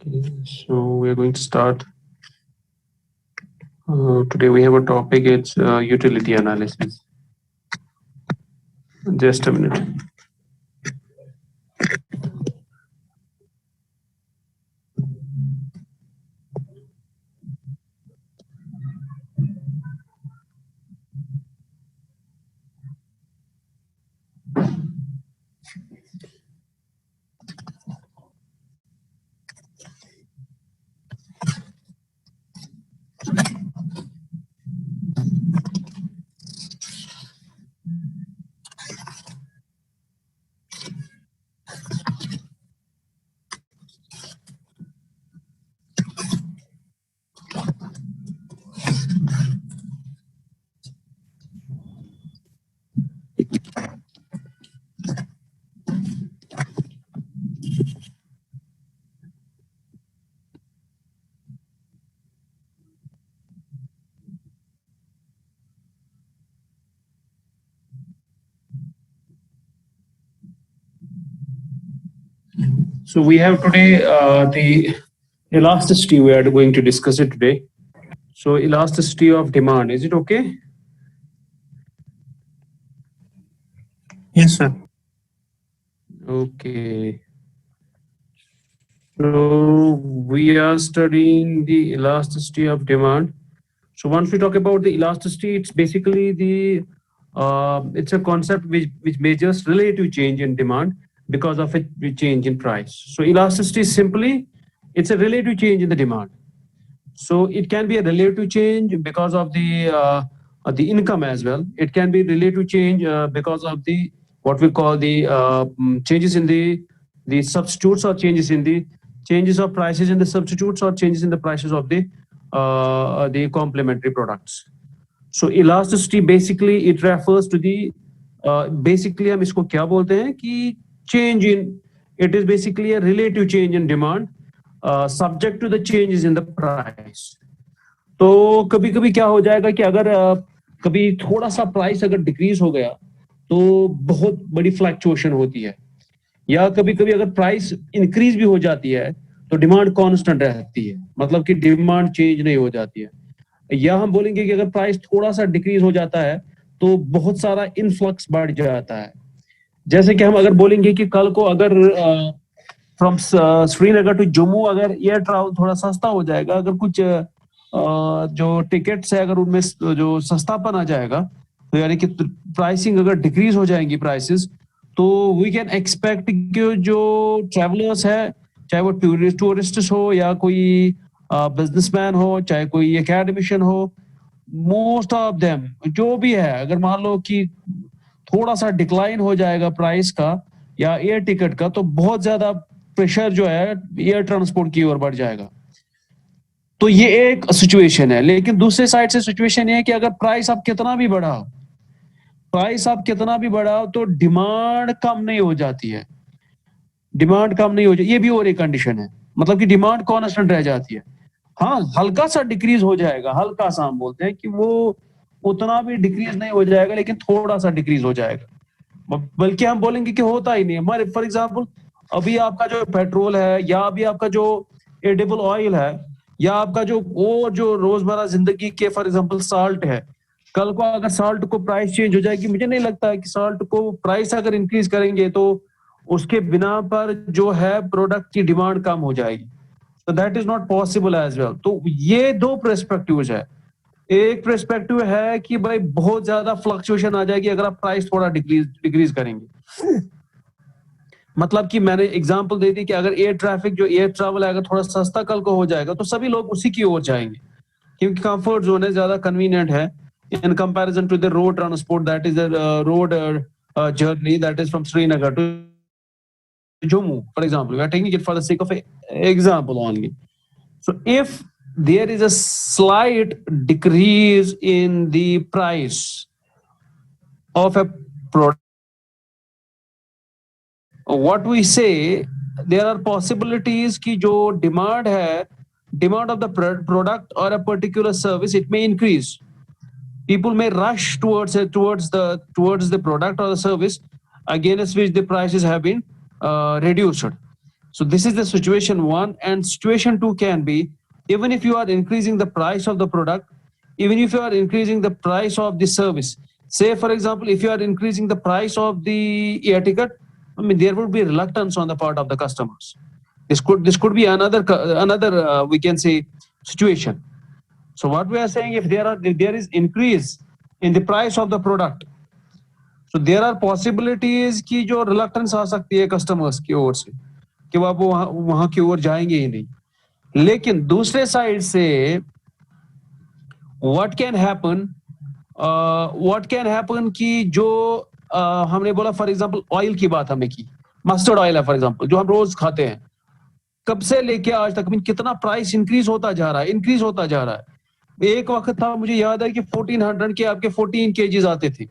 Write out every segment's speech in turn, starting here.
Okay, so we are going to start. Today we have a topic. It's utility analysis. Just a minute. So we have today the elasticity. We are going to discuss it today. So elasticity of demand. Is it okay? Yes, sir. Okay. So we are studying the elasticity of demand. So once we talk about the elasticity, it's basically the it's a concept which measures relative change in demand because of a change in price. So elasticity is simply it's a relative change in the demand. So it can be a relative change because of the income as well. It can be relative change because of the what we call the changes in the substitutes or changes of prices in the substitutes or changes in the prices of the complementary products. So elasticity basically it refers to the basically हम इसको क्या बोलते हैं कि change in it is basically a relative change in demand subject to the changes in the price. तो कभी कभी क्या हो जाएगा कि अगर कभी थोड़ा सा प्राइस अगर डिक्रीज हो गया तो बहुत बड़ी फ्लक्चुएशन होती है या कभी कभी अगर प्राइस इंक्रीज भी हो जाती है तो डिमांड कांस्टेंट रहती है मतलब कि डिमांड चेंज नहीं हो जाती है या हम बोलेंगे कि अगर प्राइस थोड़ा सा डिक्रीज हो जाता है तो बहुत सारा इनफ्लक्स बढ़ जाता है जैसे कि हम अगर बोलेंगे कि कल को अगर फ्रॉम श्रीनगर टू जम्मू अगर एयर ट्रैवल थोड़ा सस्ता हो जाएगा अगर कुछ जो टिकट्स है अगर उनमें जो सस्तापन आ जाएगा तो यानी कि प्राइसिंग अगर डिक्रीज हो जाएंगी प्राइसेस तो वी कैन एक्सपेक्ट कि जो ट्रेवलर्स है चाहे वो टूरिस्ट हो या कोई बिजनेसमैन हो चाहे कोई एकेडमिशियन हो मोस्ट ऑफ देम जो भी है अगर मान लो कि थोड़ा सा डिक्लाइन हो जाएगा प्राइस का या एयर टिकट का तो बहुत ज्यादा प्रेशर जो है एयर ट्रांसपोर्ट की ओर बढ़ जाएगा तो ये एक सिचुएशन है लेकिन दूसरे साइड से सिचुएशन ये है कि अगर प्राइस आप कितना भी बढ़ाओ तो डिमांड कम नहीं हो जाती है डिमांड कम नहीं हो जाती ये भी और एक कंडीशन है मतलब कि डिमांड कांस्टेंट रह जाती है हाँ हल्का सा डिक्रीज हो जाएगा हल्का सा हम बोलते हैं कि वो उतना भी डिक्रीज नहीं हो जाएगा लेकिन थोड़ा सा डिक्रीज हो जाएगा बल्कि हम बोलेंगे कि होता ही नहीं हमारे फॉर एग्जाम्पल अभी आपका जो पेट्रोल है या अभी आपका जो एडिबल ऑयल है या आपका जो वो जो रोजमर्रा जिंदगी के फॉर एग्जाम्पल साल्ट है कल को अगर साल्ट को प्राइस चेंज हो जाएगी मुझे नहीं लगता है कि साल्ट को प्राइस अगर इंक्रीज करेंगे तो उसके बिना पर जो है प्रोडक्ट की डिमांड कम हो जाएगी तो that is not possible as well तो ये दो पर्सपेक्टिव है एक पर्सपेक्टिव है कि भाई बहुत ज्यादा फ्लक्चुएशन आ जाएगी अगर आप प्राइस थोड़ा डिक्रीज करेंगे मतलब कि मैंने एग्जांपल दे दी कि अगर एयर ट्रैवल है अगर थोड़ा सस्ता कल को हो जाएगा तो सभी लोग उसी की ओर जाएंगे क्योंकि कंफर्ट जोन है ज्यादा कन्वीनियंट है in comparison to the road transport that is a road journey that is from Srinagar to Jammu for example we are taking it for the sake of a example only so if there is a slight decrease in the price of a product what we say there are possibilities ki jo demand of the product or a particular service it may increase people may rush towards the product or the service against which the prices have been reduced So this is the situation 1, and situation 2 can be, even if you are increasing the price of the product, even if you are increasing the price of the service. Say, for example, if you are increasing the price of the air ticket, I mean, there would be reluctance on the part of the customers. This could be another we can say situation. So what we are saying, if there is increase in the price of the product, so there are possibilities कि जो reluctance आ सकती है customers की ओर से कि वो वहां की ओर जाएंगे ही नहीं. लेकिन दूसरे साइड से what can happen कि जो हमने बोला, फॉर एग्जांपल ऑयल की बात हमने की, मस्टर्ड ऑयल है फॉर एग्जांपल, जो हम रोज खाते हैं, कब से लेके आज तक कितना प्राइस इंक्रीज होता जा रहा है. एक वक्त था, मुझे याद है कि 1400 के आपके 14 kgs आते थे,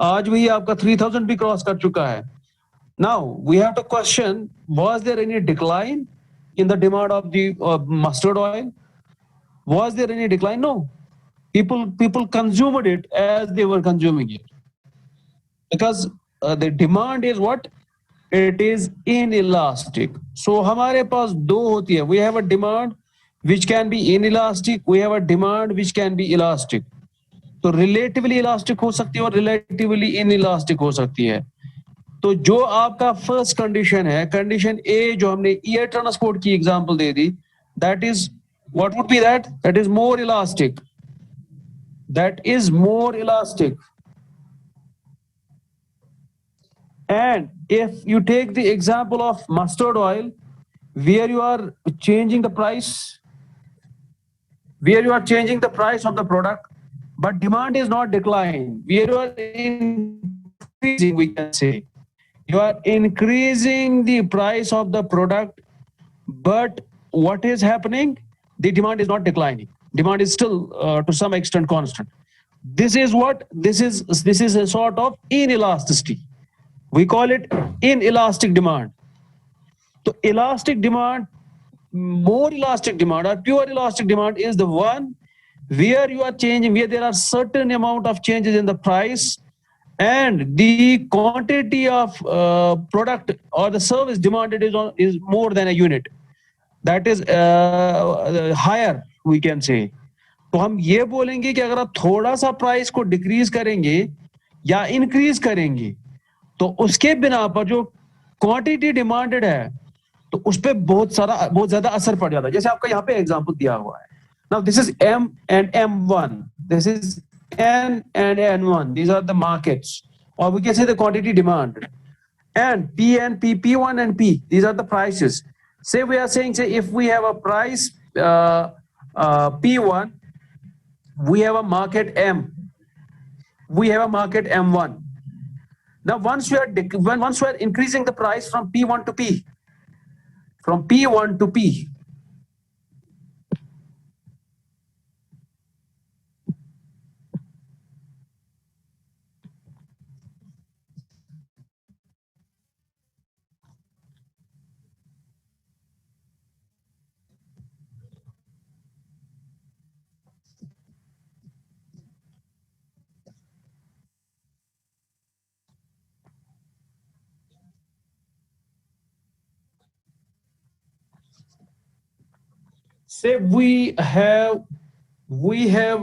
आज भी आपका 3000 भी क्रॉस कर चुका है. Now we have to question, was there any decline in the demand of the mustard oil? Was there any decline? No. People consumed it as they were consuming it, because the demand is what? It is inelastic. So हमारे पास दो होती है. We have a demand which can be inelastic, we have a demand which can be elastic. तो relatively elastic हो सकती है और relatively inelastic हो सकती है. तो जो आपका फर्स्ट कंडीशन है, कंडीशन ए, जो हमने एयर ट्रांसपोर्ट की example they the, that is what would be that? That is more elastic. That is more elastic. And if you take the example of mustard oil, where you are changing the price of the product, but demand is not declining, where you are increasing, we can say, you are increasing the price of the product, but what is happening? The demand is not declining. Demand is still to some extent constant. This is what? This is a sort of inelasticity. We call it inelastic demand. So elastic demand, more elastic demand, or pure elastic demand is the one where you are changing, where there are certain amount of changes in the price, and the quantity of product or the service demanded is more than a unit. That is higher, we can say. तो हम ये बोलेंगे कि अगर आप थोड़ा सा price को डिक्रीज करेंगे या इंक्रीज करेंगे, तो उसके बिना पर जो क्वांटिटी डिमांडेड है, तो उस पर बहुत ज्यादा असर पड़ जाता है. जैसे आपका यहाँ पे एग्जांपल दिया हुआ है. Now this is M and M1, this is N and N1, these are the markets, or we can say the quantity demanded. And P and P, P1 and P, these are the prices. Say we are saying, say if we have a price P1, we have a market M, we have a market M1. Now once we are increasing the price from P1 to P, from P1 to P, say we have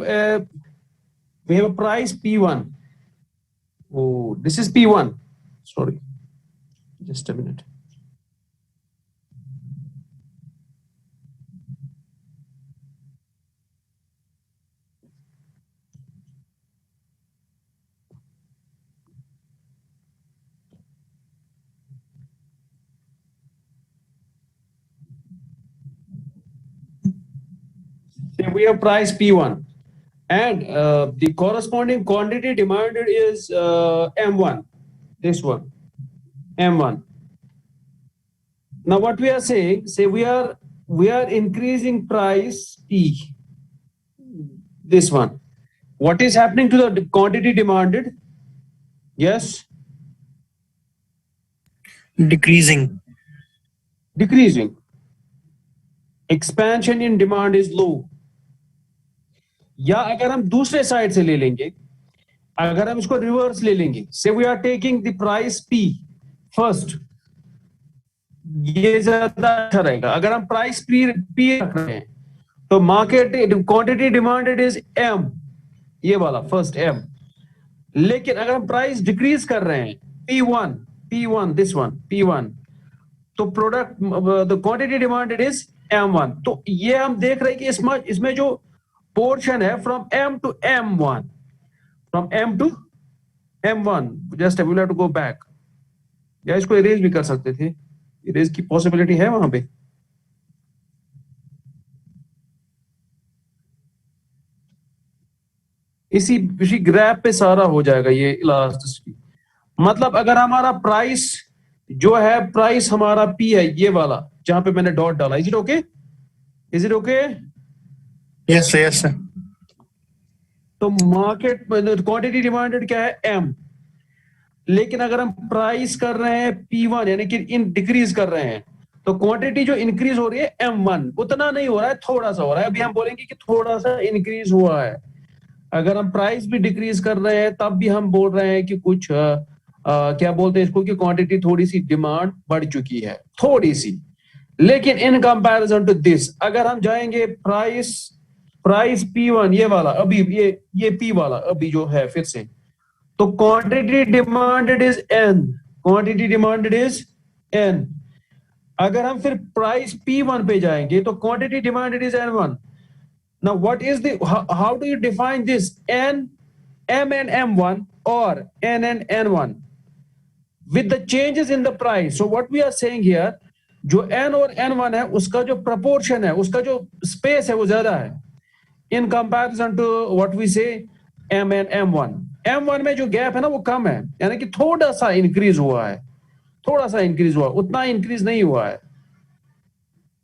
a price P1. Oh, this is P1. Sorry, just a minute. We have price P1, and the corresponding quantity demanded is M1, this one, M1. Now what we are saying, say we are increasing price P, this one. What is happening to the quantity demanded? Yes? Decreasing. Decreasing. Expansion in demand is low. या अगर हम दूसरे side से ले लेंगे, अगर हम इसको रिवर्स ले लेंगे, say we are taking the price P first, ये ज्यादा अच्छा रहेगा। अगर हम प्राइस पी पी रख रहे हैं तो market quantity demanded is M, ये वाला फर्स्ट एम। लेकिन अगर हम प्राइस डिक्रीज कर रहे हैं P1 दिस वन P1, तो product the quantity demanded is M1। तो ये हम देख रहे हैं कि इसमें जो पोर्शन है from M to M1, from M to M1, just we will have to go back, या इसको इरेज भी कर सकते थे, इरेज की पॉसिबिलिटी है वहां पे। इसी ग्राफ पे सारा हो जाएगा ये इलास्टिसिटी। मतलब अगर हमारा प्राइस जो है, प्राइस हमारा P है ये वाला जहां पे मैंने डॉट डाला, is it okay? Is it okay? Yes, sir. Yes, sir. तो मार्केट क्वांटिटी डिमांडेड क्या है M, लेकिन अगर हम प्राइस कर रहे हैं P1 यानी कि इन डिक्रीज कर रहे हैं, तो क्वांटिटी जो इंक्रीज हो रही है M1, उतना नहीं हो रहा है, थोड़ा सा हो रहा है। अभी हम बोलेंगे कि थोड़ा सा इंक्रीज हुआ है। अगर हम प्राइस भी डिक्रीज कर रहे हैं तब भी हम बोल रहे हैं कि कुछ क्या बोलते हैं इसको, कि क्वांटिटी थोड़ी सी डिमांड बढ़ चुकी है, थोड़ी सी। लेकिन इन कंपैरिजन टू दिस, अगर हम जाएंगे प्राइस P1 ये वाला, अभी ये P वाला अभी जो है फिर से, तो quantity demanded is N, quantity demanded is N। अगर हम फिर प्राइस P1 पे जाएंगे तो quantity demanded is N1। Now, what is how do you define this M and M1 or N and N1 with the changes in the price? So what we are saying here, जो N और N1 है उसका जो proportion है, उसका जो space है वो ज्यादा है in comparison to what we say M and M1। M1 में जो gap है ना वो कम है, यानी कि थोड़ा सा increase हुआ है, थोड़ा सा increase हुआ, उतना increase नहीं हुआ है,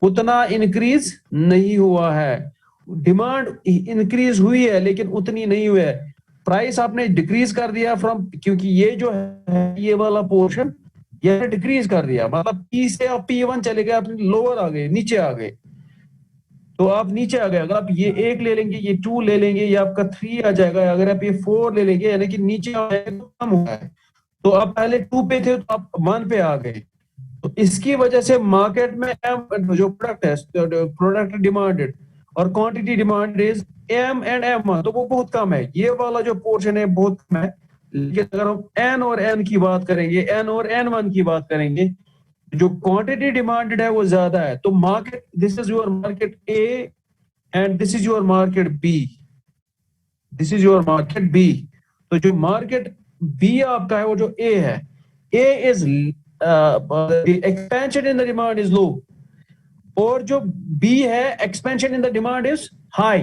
उतना increase नहीं हुआ है। डिमांड इंक्रीज हुई है लेकिन उतनी नहीं हुई है। प्राइस आपने डिक्रीज कर दिया फ्रॉम, क्योंकि ये जो है ये वाला पोर्शन ये डिक्रीज कर दिया, मतलब P से आप P1 चले गए, आप लोअर आ गए, नीचे आ गए। तो आप नीचे आ गए, अगर आप ये 1 ले लेंगे, ये 2 ले लेंगे, ये आपका 3 आ जाएगा। अगर आप ये 4 ले लेंगे यानी कि नीचे आ जाएगा तो कम हुआ है। तो आप पहले 2 पे थे तो आप 1 पे आ गए। तो इसकी वजह से मार्केट में जो प्रोडक्ट है, प्रोडक्ट डिमांडेड और quantity demand is M and M1, तो वो बहुत कम है, ये वाला जो पोर्शन है बहुत कम है। लेकिन अगर हम N और N की बात करेंगे, N और N1 की बात करेंगे, जो क्वांटिटी डिमांडेड है वो ज्यादा है। तो market, this is your market A and this is your market B, this is your market B। तो जो मार्केट B आपका है वो जो A है, A is expansion in the demand is low, और जो B है expansion in the demand is high.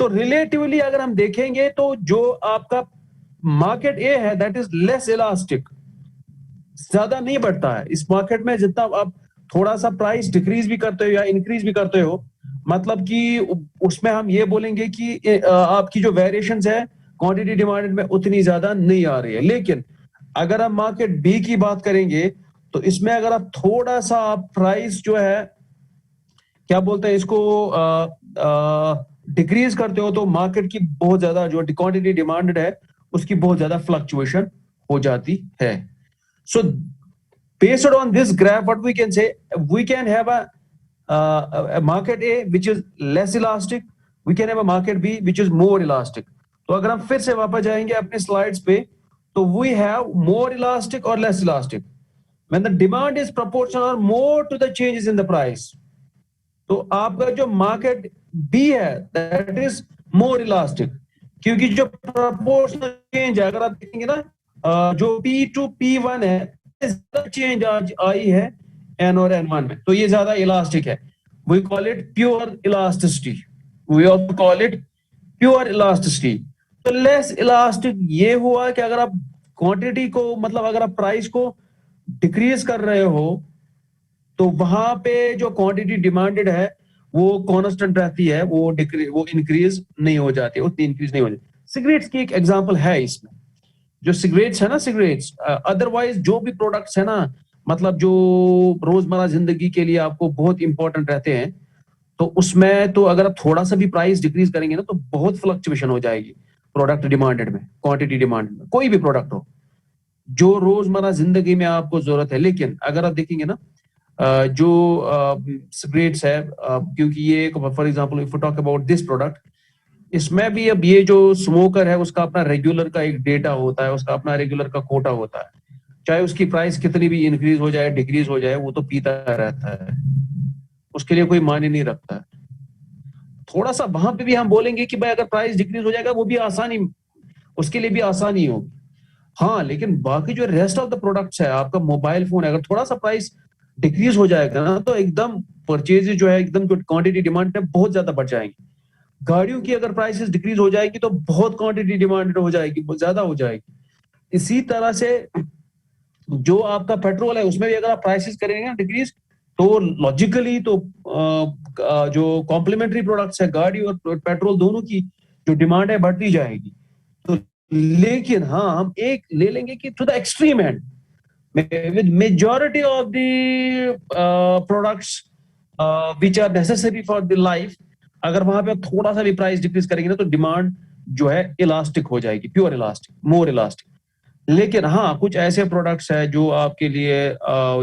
तो रिलेटिवली अगर हम देखेंगे तो जो आपका मार्केट ए है दैट इज लेस इलास्टिक, ज्यादा नहीं बढ़ता है इस मार्केट में। जितना आप थोड़ा सा प्राइस डिक्रीज भी करते हो या इंक्रीज भी करते हो, मतलब कि उसमें हम ये बोलेंगे कि आपकी जो वेरिएशंस है क्वांटिटी डिमांड में उतनी ज्यादा नहीं आ रही है। लेकिन अगर हम मार्केट बी की बात करेंगे तो इसमें अगर आप थोड़ा सा आप प्राइस जो है क्या बोलते हैं इसको डिक्रीज करते हो, तो मार्केट की बहुत ज्यादा जो क्वांटिटी डिमांडेड है उसकी बहुत ज्यादा फ्लक्चुएशन हो जाती है। So based on this graph what we can say, we can have a market A which is less elastic, we can have a market B which is more elastic। तो अगर हम फिर से वापस जाएंगे अपने स्लाइड्स पे, तो we have more elastic or less elastic when the demand is proportional or more to the changes in the price। तो आपका जो मार्केट बी है दैट इज मोर इलास्टिक, क्योंकि जो प्रोपोर्शनल चेंज है अगर आप देखेंगे ना, जो P टू P1 है चेंज आज आई है N और N1 में, तो ये ज्यादा इलास्टिक है। We call it pure elasticity, we also call it pure elasticity. तो लेस इलास्टिक ये हुआ कि अगर आप क्वांटिटी को, मतलब अगर आप प्राइस को डिक्रीज कर रहे हो तो वहां पे जो क्वांटिटी डिमांडेड है वो कांस्टेंट रहती है, वो इंक्रीज नहीं हो जाती, उतनी इंक्रीज नहीं हो जाती। सिगरेट्स की एक एग्जांपल है इसमें, जो सिगरेट्स है ना, सिगरेट्स अदरवाइज जो भी प्रोडक्ट्स है ना, मतलब जो रोजमर्रा जिंदगी के लिए आपको बहुत इंपॉर्टेंट रहते हैं, तो उसमें तो अगर आप थोड़ा सा भी प्राइस डिक्रीज करेंगे ना तो बहुत फ्लक्चुएशन हो जाएगी प्रोडक्ट डिमांडेड में, क्वांटिटी डिमांड में, कोई भी प्रोडक्ट हो जो रोजमर्रा जिंदगी में आपको जरूरत है। लेकिन अगर आप देखेंगे ना, जो सिगरेट्स है, क्योंकि ये for example if you talk about this product, इसमें भी अब ये जो स्मोकर है उसका अपना रेगुलर का एक डेटा होता है, उसका अपना रेगुलर का कोटा होता है, चाहे उसकी प्राइस कितनी भी इंक्रीज हो जाए डिक्रीज हो जाए, वो तो पीता रहता है, उसके लिए कोई मायने नहीं रखता है। थोड़ा सा वहां पे भी हम बोलेंगे कि भाई अगर प्राइस डिक्रीज हो जाएगा वो भी आसानी, उसके लिए भी आसानी होगी। हाँ, लेकिन बाकी जो रेस्ट ऑफ द प्रोडक्ट्स है, आपका मोबाइल फोन है, अगर थोड़ा सा प्राइस डिक्रीज हो जाएगा ना तो एकदम परचेज जो है, एकदम जो क्वांटिटी डिमांड है बहुत ज्यादा बढ़ जाएगी। गाड़ियों की अगर प्राइसेस डिक्रीज हो जाएगी तो बहुत क्वांटिटी डिमांड हो जाएगी, बहुत ज्यादा हो जाएगी। इसी तरह से जो आपका पेट्रोल है उसमें भी अगर आप प्राइसेस करेंगे ना डिक्रीज, तो लॉजिकली तो जो कॉम्प्लीमेंट्री प्रोडक्ट्स है, गाड़ी और पेट्रोल दोनों की जो डिमांड है बढ़ती जाएगी। तो लेकिन हाँ, हम एक ले लेंगे कि to the extreme end with majority of the products which are necessary for the life, अगर वहां पे थोड़ा सा भी प्राइस डिक्रीज करेंगे ना तो डिमांड जो है इलास्टिक हो जाएगी, प्योर इलास्टिक, मोर इलास्टिक। लेकिन हाँ, कुछ ऐसे प्रोडक्ट्स है जो आपके लिए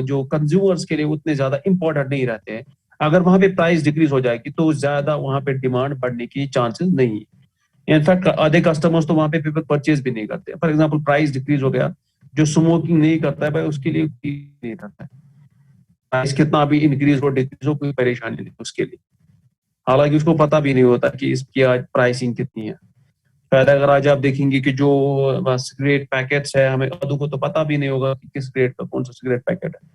जो कंज्यूमर्स के लिए उतने ज्यादा इंपॉर्टेंट नहीं रहते हैं, अगर वहां पे प्राइस डिक्रीज हो जाएगी तो ज्यादा वहां पे डिमांड बढ़ने की चांसेस नहीं है। इनफैक्ट आधे कस्टमर्स तो वहां पे पेपर परचेज भी नहीं करते। फॉर एग्जाम्पल प्राइस डिक्रीज हो गया, जो स्मोकिंग नहीं करता है भाई उसके लिए नहीं करता है, प्राइस कितना भी इंक्रीज हो डिक्रीज हो कोई परेशानी नहीं उसके लिए, हालांकि उसको पता भी नहीं होता कि इसकी आज प्राइसिंग कितनी है। शायद अगर आज आप देखेंगे कि जो सिगरेट पैकेट्स है, हमें अदू को तो पता भी नहीं होगा कि किस सिगरेट का कौन सा सिगरेट पैकेट है।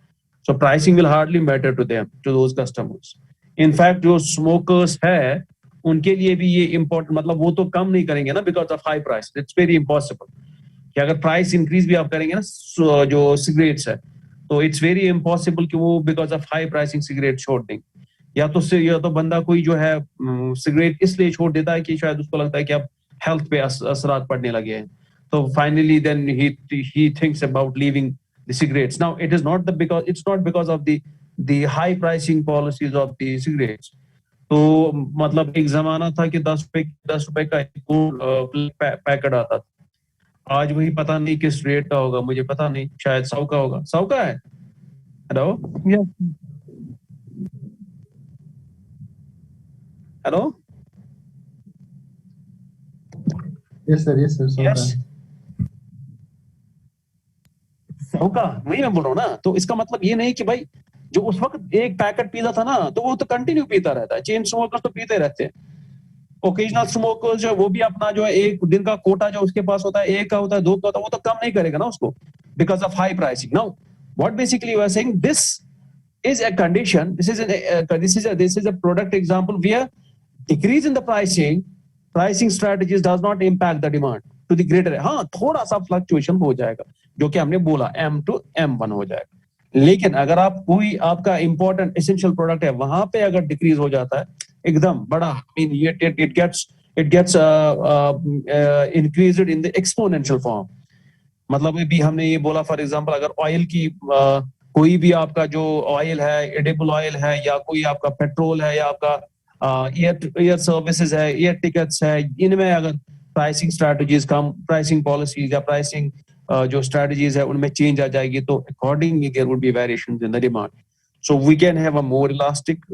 So pricing will hardly matter to them, to those customers. In fact जो स्मोकर्स है उनके लिए भी ये इंपॉर्टेंट, मतलब वो तो कम नहीं करेंगे ना because of high price, it's very impossible कि अगर प्राइस इंक्रीज भी आप करेंगे ना जो सिगरेट्स है, तो इट्स वेरी इम्पॉसिबल कि वो because of high pricing cigarette छोड़ देंगे। या तो बंदा कोई जो है सिगरेट इसलिए छोड़ देता है कि शायद उसको लगता है कि अब हेल्थ पे असरात पड़ने लगे हैं, तो finally then he thinks about leaving the cigarettes. Now it is not the because, it's not because of the high pricing policies of the cigarettes. तो मतलब एक जमाना था कि 10 रुपए का एक पैकेट आता था, आज वही पता नहीं किस रेट का होगा, मुझे पता नहीं, शायद 100 का होगा। 100 का है। Hello, Yes. Hello. Yes, sir. Yes, sir. So yes, 100 का, वही मैं बोल रहा हूँ ना। तो इसका मतलब ये नहीं कि भाई जो उस वक्त एक पैकेट पीता था ना तो वो तो कंटिन्यू पीता रहता है। चेन स्मोकर्स तो पीते रहते हैं, ओकेजनल स्मोकर्स जो वो भी अपना जो है एक दिन का कोटा जो उसके पास होता है, एक का होता है, दो का होता है, वो तो कम नहीं करेगा ना उसको because of high pricing. Now what basically you are saying, this is a condition, this is a product example where decrease in the pricing strategies does not impact the demand to the greater। हाँ, थोड़ा सा fluctuation हो जाएगा जो कि हमने बोला M to M1 हो जाएगा। लेकिन अगर आप कोई आपका इंपॉर्टेंट एसेंशियल प्रोडक्ट है वहां पे अगर डिक्रीज हो जाता है एकदम बड़ा, it gets increased in the exponential form। मतलब भी हमने ये बोला फॉर एग्जांपल अगर ऑयल की कोई भी आपका जो ऑयल है, एडिबल ऑयल है, या कोई आपका पेट्रोल है, या आपका एयर सर्विसेज है, एयर टिकट्स है, इनमें अगर प्राइसिंग स्ट्रेटजीज कम, प्राइसिंग पॉलिसीज या प्राइसिंग जो स्ट्रेटजीज है उनमें चेंज आ जाएगी तो accordingly there would be variations in the demand. So we can have a more elastic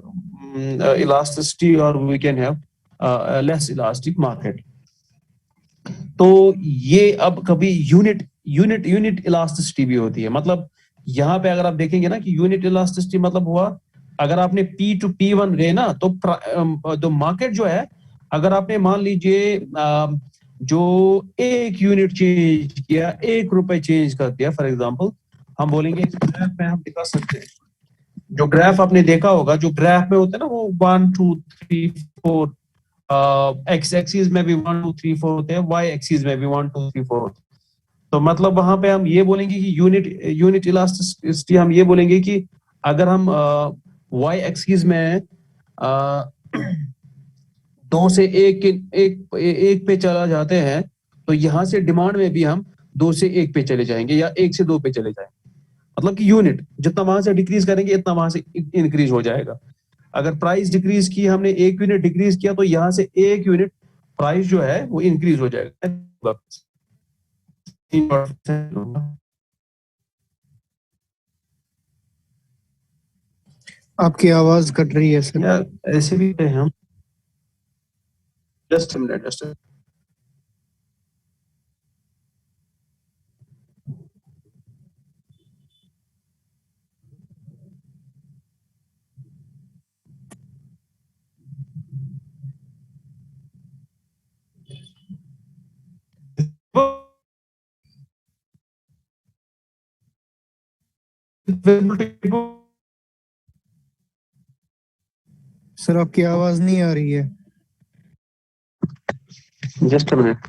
elasticity और we can have less elastic market. तो ये अब कभी यूनिट इलास्टिसिटी भी होती है। मतलब यहाँ पे अगर आप देखेंगे ना कि यूनिट इलास्टिसिटी मतलब हुआ अगर आपने P to P1 रहे ना तो मार्केट जो है, अगर आपने मान लीजिए जो एक यूनिट चेंज किया, 1 रुपए चेंज कर दिया फॉर एग्जांपल, हम बोलेंगे ग्राफ में हम दिखा सकते हैं, जो ग्राफ आपने देखा होगा, जो ग्राफ में होते हैं ना वो 1 2 3 4, एक्स एक्सिस में भी 1 2 3 4 होते हैं, वाई एक्सिस में भी 1 2 3 4 होते हैं। तो मतलब वहां पे हम ये बोलेंगे कि यूनिट इलास्टिसिटी हम ये बोलेंगे कि अगर हम वाई एक्सिस में दो से एक पे चला जाते हैं तो यहाँ से डिमांड में भी हम 2 से 1 पे चले जाएंगे या 1 से 2 पे चले जाएंगे। मतलब कि यूनिट जितना वहां से डिक्रीज करेंगे इतना वहां से इंक्रीज हो जाएगा। अगर प्राइस डिक्रीज की, हमने 1 यूनिट डिक्रीज किया तो यहाँ से 1 यूनिट प्राइस जो है वो इंक्रीज हो जाएगा। आपकी आवाज कट रही है सर। या ऐसे भी है हम। Just a minute, just sir आपकी आवाज नहीं आ रही है। Just a minute.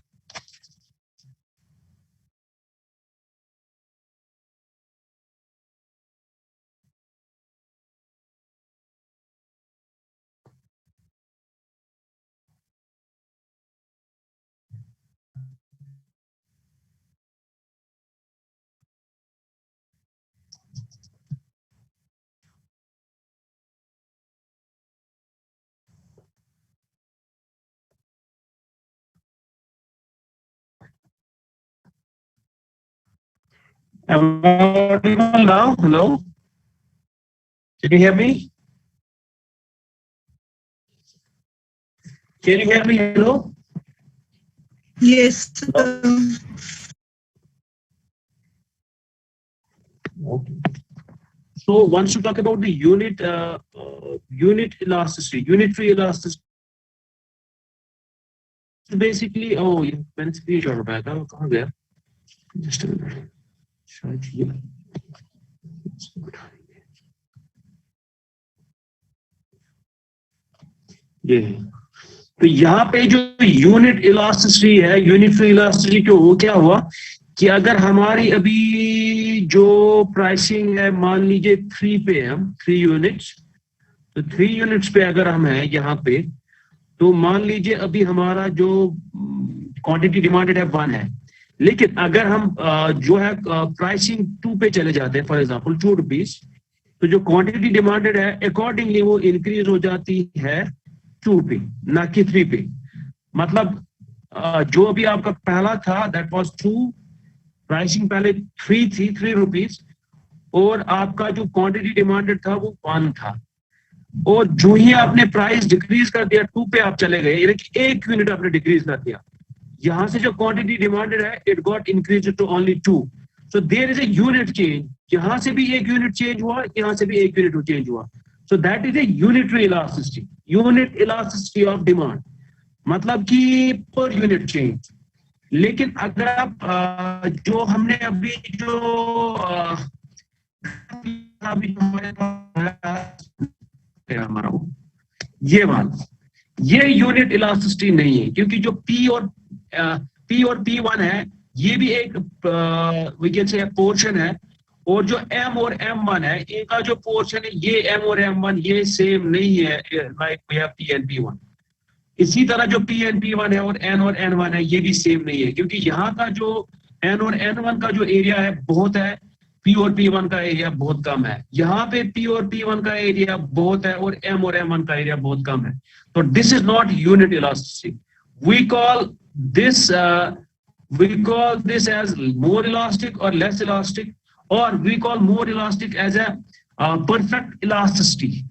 Am I audible now? Hello? Can you hear me? Can you hear me? Hello? Yes. Okay. So once you talk about the unit elasticity, unitary elasticity, basically, oh, yeah, मैंने screenshot उठाया था, वो कहाँ गया? Just a minute. शायद ये है। तो यहाँ पे जो यूनिट इलास्टिसिटी है, यूनिटरी इलास्टिसिटी को वो क्या हुआ कि अगर हमारी अभी जो प्राइसिंग है, मान लीजिए 3 पे हम 3 यूनिट्स, तो 3 यूनिट्स पे अगर हम हैं यहाँ पे, तो मान लीजिए अभी हमारा जो क्वांटिटी डिमांडेड है 1 है, लेकिन अगर हम जो है प्राइसिंग 2 पे चले जाते हैं, फॉर एग्जांपल 2 रुपीज, तो जो क्वांटिटी डिमांडेड है अकॉर्डिंगली वो इंक्रीज हो जाती है 2 पे, ना कि 3 पे। मतलब जो अभी आपका पहला था दैट वाज 2, प्राइसिंग पहले 3 थी, 3 रुपीज, और आपका जो क्वांटिटी डिमांडेड था वो 1 था, और जो ही आपने प्राइस डिक्रीज कर दिया 2 पे आप चले गए, यानी कि 1 यूनिट आपने डिक्रीज कर दिया, यहां से जो क्वांटिटी डिमांडेड है it got increase to only 2, so there is a unit change, यहां से भी 1 यूनिट चेंज हुआ, यहां से भी 1 यूनिट चेंज हुआ, सो that is a unitary elasticity, unit elasticity of demand, मतलब कि पर यूनिट चेंज। लेकिन अगर आप जो हमने अभी जो अभी हमारे पास हमारा ये वाला, ये यूनिट इलास्टिसिटी नहीं है, क्योंकि जो P और P1 है, ये भी एक वी कैन से पोर्शन है, और जो M और M1 है, इनका जो पोर्शन है, ये M और M1 ये सेम नहीं है, like we have P and P1। इसी तरह जो P and P1 है और N और N1 है, ये भी सेम नहीं है, क्योंकि यहाँ का जो N और N1 का जो एरिया है बहुत है, P और P1 का एरिया बहुत कम है। यहाँ पे P और P1 का एरिया बहुत है और M और M1 का एरिया बहुत कम है। तो this is not unit elasticity, we call this as more elastic और लेस इलास्टिक, और we call more elastic as a perfect elasticity.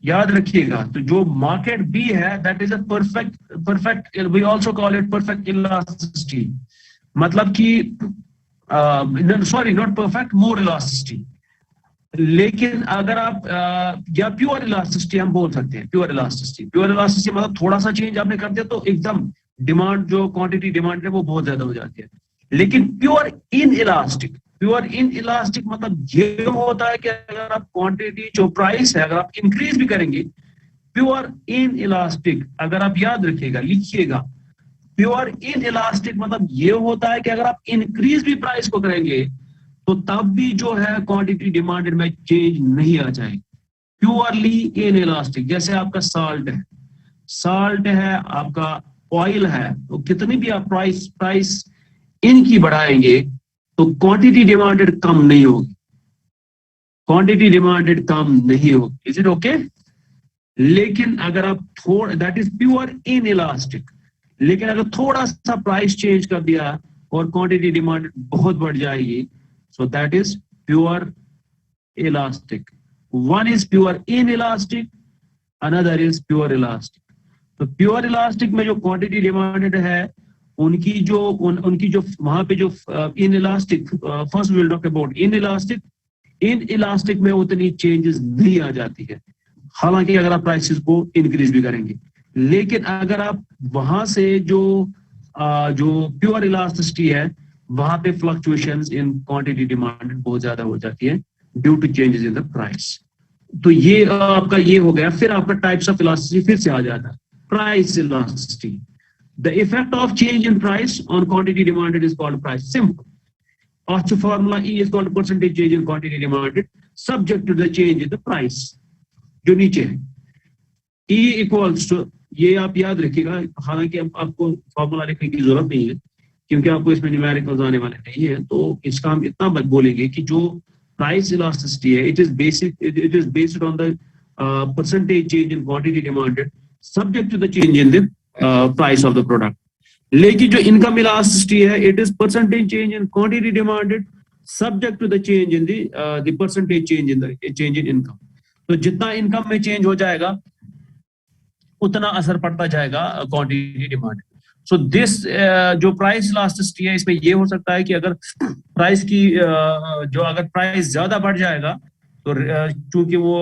याद रखिएगा, तो जो मार्केट बी है that is a perfect we also call it perfect elasticity, मतलब कि sorry not perfect, more elasticity. लेकिन अगर आप या प्योर इलास्टिसिटी हम बोल सकते हैं, प्योर इलास्टिसिटी मतलब थोड़ा सा चेंज आपने कर दिया तो एकदम डिमांड जो क्वांटिटी डिमांड है वो बहुत ज्यादा हो जाती है। लेकिन प्योर इन इलास्टिक मतलब ये होता है कि अगर आप क्वांटिटी जो प्राइस है अगर आप इंक्रीज भी करेंगे, प्योर इन इलास्टिक, अगर आप याद रखिएगा लिखिएगा, प्योर इन इलास्टिक मतलब ये होता है कि अगर आप इंक्रीज भी प्राइस को करेंगे तो तब भी जो है क्वांटिटी डिमांडेड में चेंज नहीं आ जाएगी। प्योरली इन इलास्टिक, जैसे आपका साल्ट है आपका ऑयल है, तो कितनी भी आप प्राइस इनकी बढ़ाएंगे तो क्वांटिटी डिमांडेड कम नहीं होगी, इज इट ओके? लेकिन अगर आप that is pure in elastic, लेकिन अगर थोड़ा सा प्राइस चेंज कर दिया और क्वांटिटी डिमांड बहुत बढ़ जाएगी, सो that is pure elastic. One is pure inelastic, another is pure elastic. तो प्योर इलास्टिक में जो क्वांटिटी डिमांडेड है उनकी जो वहां पे जो in elastic, first will talk about in elastic में उतनी चेंजेस नहीं आ जाती है, हालांकि अगर आप प्राइसेस को इंक्रीज भी करेंगे। लेकिन अगर आप वहां से जो प्योर इलास्टिसिटी है वहां पे फ्लक्चुएशंस इन क्वांटिटी डिमांड बहुत ज्यादा हो जाती है due to changes in the price. तो ये आपका ये हो गया। फिर आपका टाइप्स ऑफ इलास्टिसिटी फिर से आ जाता है। Price elasticity, the effect of change in price on quantity demanded is called price. Simple. और formula E is called percentage change in quantity demanded subject to the change in the price, जो नीचे है। E equals to, ये आप याद रखिएगा, हालांकि आपको फॉर्मूला लिखने की जरूरत नहीं है क्योंकि आपको इसमें न्यूमेरिकल्स आने वाले नहीं है। तो इसका हम इतना बोलेंगे कि जो प्राइस इलास्टिसिटी है, it is based on the percentage change in quantity demanded subject to the change in the price of the product. लेकिन जो इनकम इलास्टिसिटी है, it is percentage change in quantity demanded subject to the change in the percentage change in income. तो जितना income में change हो जाएगा उतना असर पड़ता जाएगा क्वांटिटी डिमांड। सो दिस जो प्राइस इलास्टिसिटी है, इसमें ये हो सकता है कि अगर प्राइस की अगर प्राइस ज्यादा बढ़ जाएगा तो चूंकि वो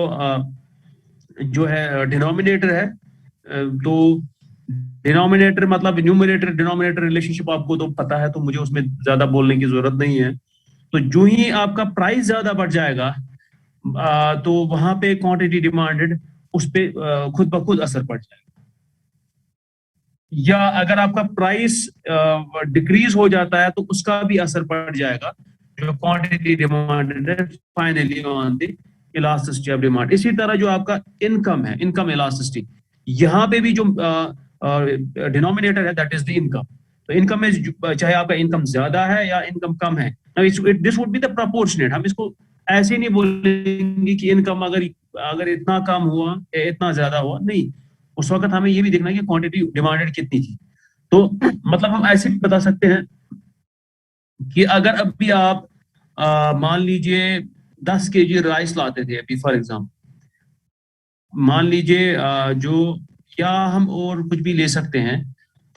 जो है डिनोमिनेटर है, तो डिनोमिनेटर मतलब न्यूमरेटर डिनोमिनेटर रिलेशनशिप आपको तो पता है, तो मुझे उसमें ज्यादा बोलने की जरूरत नहीं है। तो जो ही आपका प्राइस ज्यादा बढ़ जाएगा तो वहां पे क्वांटिटी डिमांडेड उस पे खुद ब खुद असर पड़ जाएगा। या अगर आपका प्राइस डिक्रीज हो जाता है तो उसका भी असर पड़ जाएगा जो क्वांटिटी डिमांडेड है finally on the elasticity of demand. इसी तरह जो आपका इनकम है, इनकम इलास्टिसिटी, यहाँ पे भी जो डिनोमिनेटर है दैट इज द इनकम। तो इनकम में चाहे आपका इनकम ज्यादा है या इनकम कम है, this would be the proportionate. हम इसको ऐसे नहीं बोलेंगे कि इनकम अगर इतना कम हुआ या इतना ज्यादा हुआ, नहीं। उस वक्त हमें ये भी देखना है कि क्वांटिटी डिमांडेड कितनी थी। तो मतलब हम ऐसे भी बता सकते हैं कि अगर अभी आप मान लीजिए 10 kg राइस लाते थे अभी फॉर एग्जाम्पल, मान लीजिए जो, या हम और कुछ भी ले सकते हैं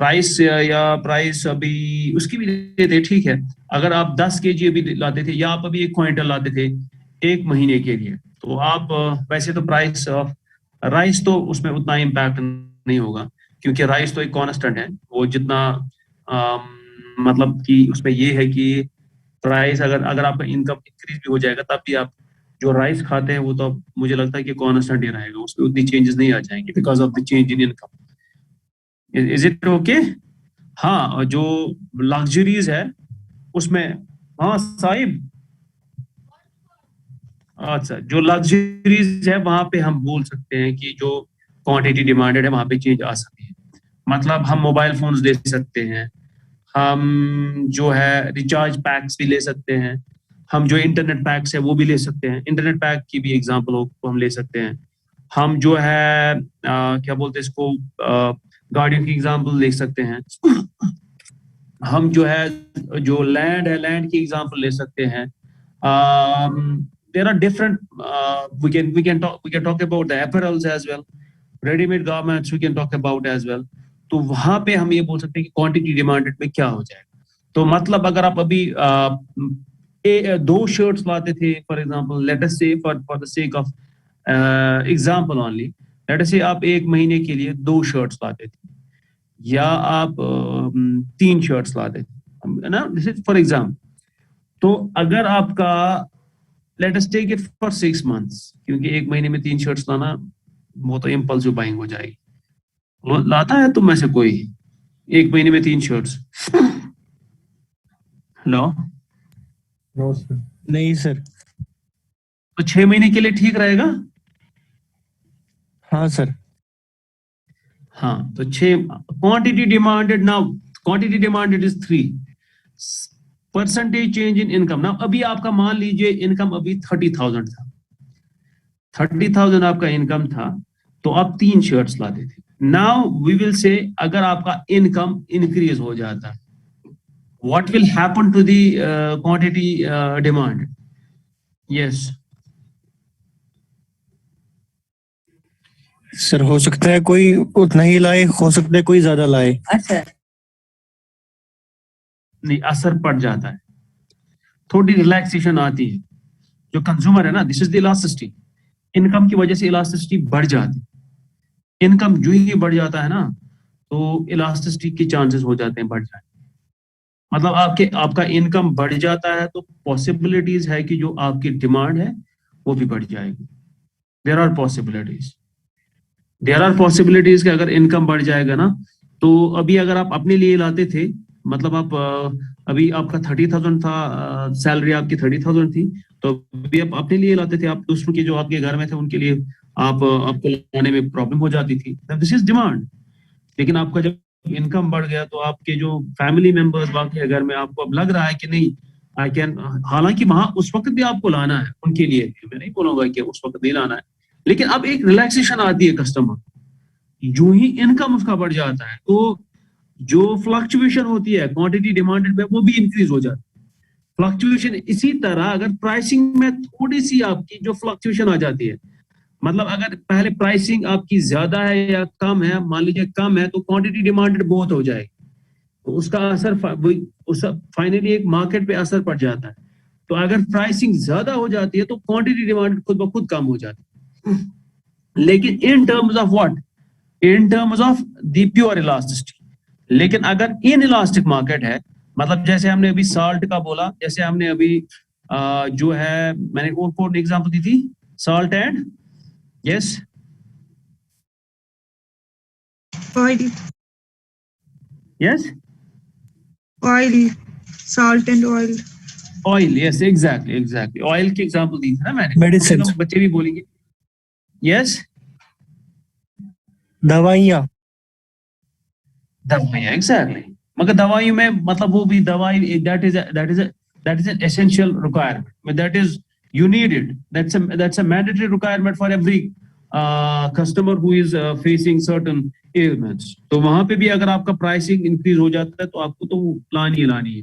प्राइस, या प्राइस अभी उसकी भी लेते, ठीक है। अगर आप 10 kg अभी लाते थे या आप अभी 1 क्विंटल लाते थे 1 महीने के लिए, तो आप वैसे तो प्राइस ऑफ राइस तो उसमें उतना इम्पैक्ट नहीं होगा क्योंकि राइस तो एक कांस्टेंट है। वो जितना मतलब कि उसमें ये है कि प्राइस अगर आपका इनकम इंक्रीज भी हो जाएगा तब भी आप जो राइस खाते हैं वो तो मुझे लगता है कि कांस्टेंट ही रहेगा, उसमें उतनी चेंजेस नहीं आ जाएंगे because of the change in income. Is it okay? हाँ, जो लग्जरीज है उसमें, हाँ साहिब, अच्छा, जो लग्जरीज है वहां पे हम बोल सकते हैं कि जो क्वांटिटी डिमांडेड है वहां पे चेंज आ सकती है। मतलब हम मोबाइल फोन्स ले सकते हैं, हम जो है रिचार्ज पैक्स भी ले सकते हैं, हम जो इंटरनेट पैक्स है वो भी ले सकते हैं। इंटरनेट पैक की भी एग्जांपल हो हम ले सकते हैं। हम जो है क्या बोलते हैं इसको, गाड़ियों की एग्जांपल ले सकते हैं। हम जो है जो लैंड है, लैंड की एग्जांपल ले सकते हैं। there are different we can talk about the apparels as well, ready made garments we can talk about as well। तो वहां पे हम ये बोल सकते हैं कि क्वांटिटी डिमांडेड में क्या हो जाएगा। तो मतलब अगर आप अभी 2 शर्ट्स लाते थे फॉर एग्जांपल, लेट अस से for the sake of example only, let us से आप 1 महीने के लिए 2 शर्ट्स लाते थे या आप 3 शर्ट्स लाते थे, है ना, दिस इज फॉर एग्जांपल। तो अगर आपका let us take it for 6 months, क्योंकि 1 महीने में 3 शर्ट्स लाना वो तो इम्पल्सिव बाइंग हो जाएगी। लाता है तुम में से कोई 1 महीने में 3 शर्ट्स? Hello, no sir. नहीं सर। तो 6 महीने के लिए ठीक रहेगा? हाँ सर। हाँ, तो 6 quantity demanded, now quantity demanded is 3 percentage change in income. Now अभी आपका मान लीजिए इनकम अभी 30,000 था, 30,000 आपका इनकम था, तो आप 3 शर्ट्स लाते थे। नाउ वी विल से अगर आपका इनकम इंक्रीज हो जाता है, what will happen to the quantity demand? Yes, sir हो सकता है कोई उतना ही लाए, हो सकता है कोई ज्यादा लाए। अच्छा, नहीं, असर पड़ जाता है, थोड़ी रिलैक्सेशन आती है। जो कंज्यूमर है ना, this is the elasticity. Income की वजह से इलास्टिसिटी बढ़ जाती है। इनकम जो ही बढ़ जाता है ना, तो इलास्टिसिटी के चांसेस हो जाते हैं बढ़ जाए। मतलब आपका इनकम बढ़ जाता है तो पॉसिबिलिटीज है कि जो आपकी डिमांड है वो भी बढ़ जाएगी। There are possibilities, there are possibilities कि अगर इनकम बढ़ जाएगा ना, तो अभी अगर आप अपने लिए लाते थे, मतलब आप अभी आपका 30,000 था, सैलरी आपकी 30,000 थी, तो अभी आप अपने लिए लाते थे, आप दूसरों के जो आपके घर में थे उनके लिए आपको लाने में प्रॉब्लम हो जाती थी। This is demand. लेकिन आपका जब इनकम बढ़ गया तो आपके जो फैमिली मेंबर्स बाकी है घर में, आपको अब लग रहा है कि नहीं, आई कैन, हालांकि वहां उस वक्त भी आपको लाना है उनके लिए, मैं नहीं बोलूंगा कि उस वक्त नहीं लाना है, लेकिन अब एक रिलैक्सेशन आती है कस्टमर, जो ही इनकम उसका बढ़ जाता है तो जो फ्लक्चुएशन होती है क्वांटिटी डिमांडेड में वो भी इंक्रीज हो जाती है। फ्लक्चुएशन इसी तरह अगर प्राइसिंग में थोड़ी सी आपकी जो फ्लक्चुएशन आ जाती है, मतलब अगर पहले प्राइसिंग आपकी ज्यादा है या कम है, मान लीजिए कम है, तो क्वांटिटी डिमांडेड बहुत हो जाएगी, तो उसका असर फाइनली एक मार्केट पे असर पड़ जाता है। तो अगर प्राइसिंग ज्यादा हो जाती है तो क्वांटिटी डिमांड खुद ब खुद कम हो जाती है। लेकिन in terms of what, in terms of the pure elasticity. लेकिन अगर इन इलास्टिक मार्केट है, मतलब जैसे हमने अभी साल्ट का बोला, जैसे हमने अभी जो है, मैंने और कौन एग्जांपल दी थी, salt and, yes, Oil, yes, oil, salt and oil. Oil, yes, exactly exactly, oil की एग्जांपल दी थी ना मैंने, Medicines. तो बच्चे भी बोलेंगे यस, दवाइयाँ। दवाइयाँ, एग्जैक्टली। मगर दवाइयों में मतलब वो भी दवाई, that is an essential requirement, that is you need it, that's a mandatory requirement for every customer who is facing certain elements. तो वहां पे भी अगर आपका प्राइसिंग इंक्रीज हो जाता है तो आपको तो लानी ही लानी है।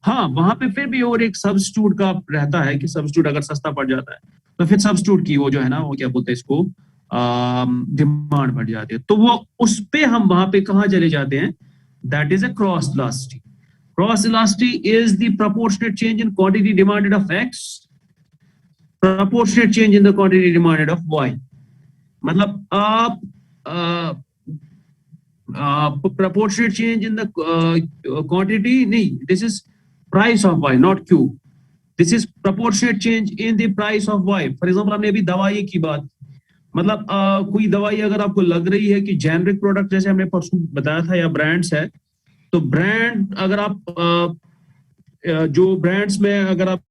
हाँ, वहां पे फिर भी और एक सब्स्टिट्यूट का रहता है कि सब्स्टिट्यूट अगर सस्ता पड़ जाता है तो फिर सब्स्टिट्यूट की वो जो है ना, वो क्या बोलते हैं इसको, डिमांड बढ़ जाती है, तो वो उस पे हम वहां पे कहाँ चले जाते हैं, that is a cross elasticity. Cross elasticity is the proportionate change in quantity demanded of X, proportionate change in the quantity demanded of Y. मतलब आप proportionate change in the quantity, नहीं, this is price of y, not q. This is proportionate change in the price of y. For example, हमने अभी दवाई की बात, मतलब कोई दवाई अगर आपको लग रही है कि जेनरिक प्रोडक्ट, जैसे हमने परसों बताया था, या ब्रांड्स है, तो ब्रांड अगर आप जो ब्रांड्स में अगर आप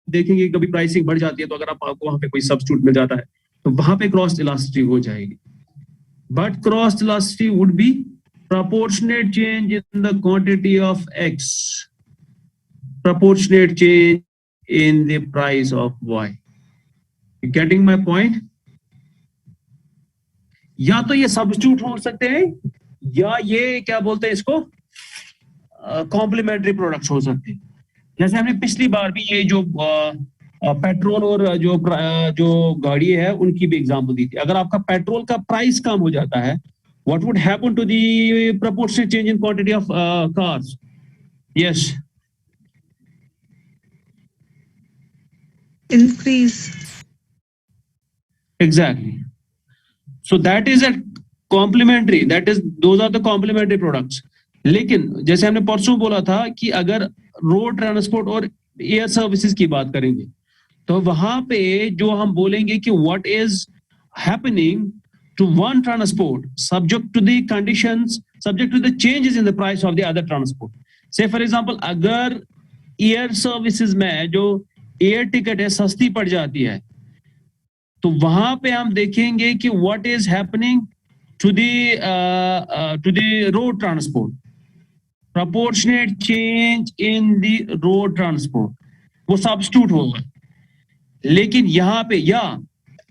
देखेंगे कभी प्राइसिंग बढ़ जाती है, तो अगर आपको वहां पे कोई सब्स्टिट्यूट मिल जाता है तो वहां पे क्रॉस इलास्टिसिटी हो जाएगी। But cross elasticity would be proportionate change in the quantity of X, proportionate change in the price of Y. You getting my point? या तो ये सब्स्टिट्यूट हो सकते हैं, या ये क्या बोलते हैं इसको, कॉम्प्लीमेंट्री प्रोडक्ट्स हो सकते हैं। जैसे हमने पिछली बार भी ये जो पेट्रोल और जो गाड़ी है उनकी भी एग्जांपल दी थी। अगर आपका पेट्रोल का प्राइस कम हो जाता है, what would happen to the proportional change in quantity of cars? Yes, Increase. Exactly. So that is a complementary, that is, those are the complementary products. लेकिन जैसे हमने परसों बोला था कि अगर रोड ट्रांसपोर्ट और एयर सर्विसेज की बात करेंगे, तो वहां पे जो हम बोलेंगे कि what is happening to one transport subject to the conditions, subject to the changes in the price of the other transport. Say for example, अगर एयर सर्विसेज में जो एयर टिकट है सस्ती पड़ जाती है, तो वहां पे हम देखेंगे कि what is happening to the road transport, proportionate change in the road transport, वो सब्स्टिट्यूट होगा। लेकिन यहाँ पे, या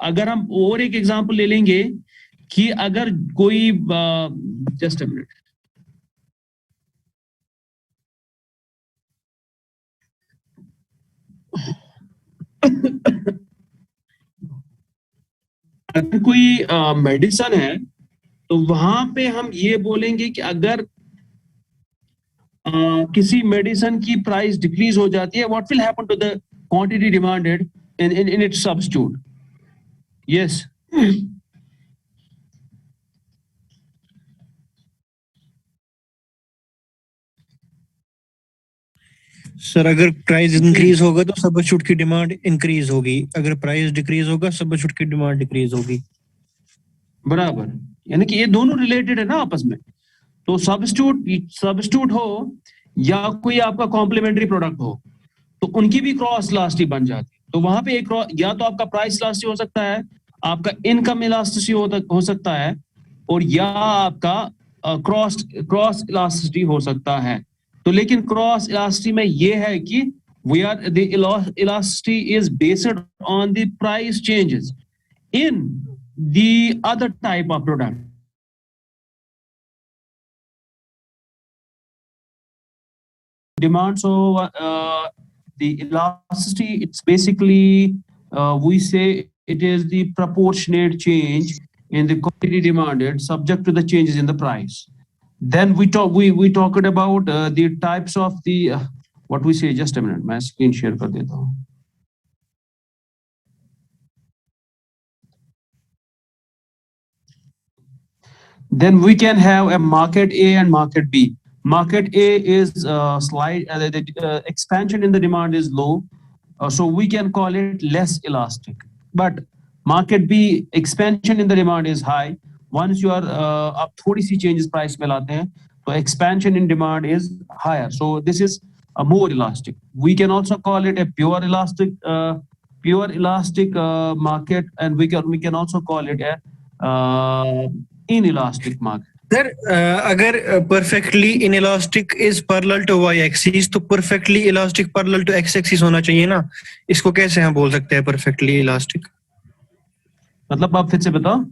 अगर हम और एक एग्जांपल ले लेंगे कि अगर कोई, जस्ट अ मिनट, अगर कोई मेडिसिन है तो वहां पे हम ये बोलेंगे कि अगर किसी मेडिसिन की प्राइस डिक्रीज हो जाती है, what will happen to the quantity demanded in its substitute? Yes. Sir अगर प्राइस इंक्रीज होगा तो सब्स्टिट्यूट की डिमांड इंक्रीज होगी, अगर प्राइस डिक्रीज होगा सब्स्टिट्यूट की डिमांड डिक्रीज होगी। बराबर, यानी कि ये दोनों रिलेटेड है ना आपस में। तो सब्स्टिट्यूट हो या कोई आपका कॉम्प्लीमेंट्री प्रोडक्ट हो, तो उनकी भी क्रॉस इलास्टिसिटी बन जाती है। तो वहां पे एक या तो आपका प्राइस इलास्टिसिटी हो सकता है, आपका इनकम इलास्टिसिटी हो सकता है, और या आपका क्रॉस क्रॉस इलास्टिसिटी हो सकता है। तो लेकिन क्रॉस इलास्टिसिटी में ये है कि we are the elasticity is based on the price changes in the other type of product. Demand, so the elasticity, it's basically we say it is the proportionate change in the quantity demanded subject to the changes in the price. Then we talked about the types of the what we say, just a minute, मैं screen share कर देता हूँ. Then we can have a market A and market B. Market A is the expansion in the demand is low, so we can call it less elastic. But market B, expansion in the demand is high. Once you are आप थोड़ी सी changes price में लाते हैं, तो expansion in demand is higher. So this is a more elastic. We can also call it a pure elastic market, and we can also call it a inelastic market. Sir अगर perfectly inelastic is parallel to Y axis तो perfectly elastic parallel to X axis होना चाहिए ना, इसको कैसे हम बोल सकते हैं परफेक्टली इलास्टिक? मतलब आप फिर से बताओ।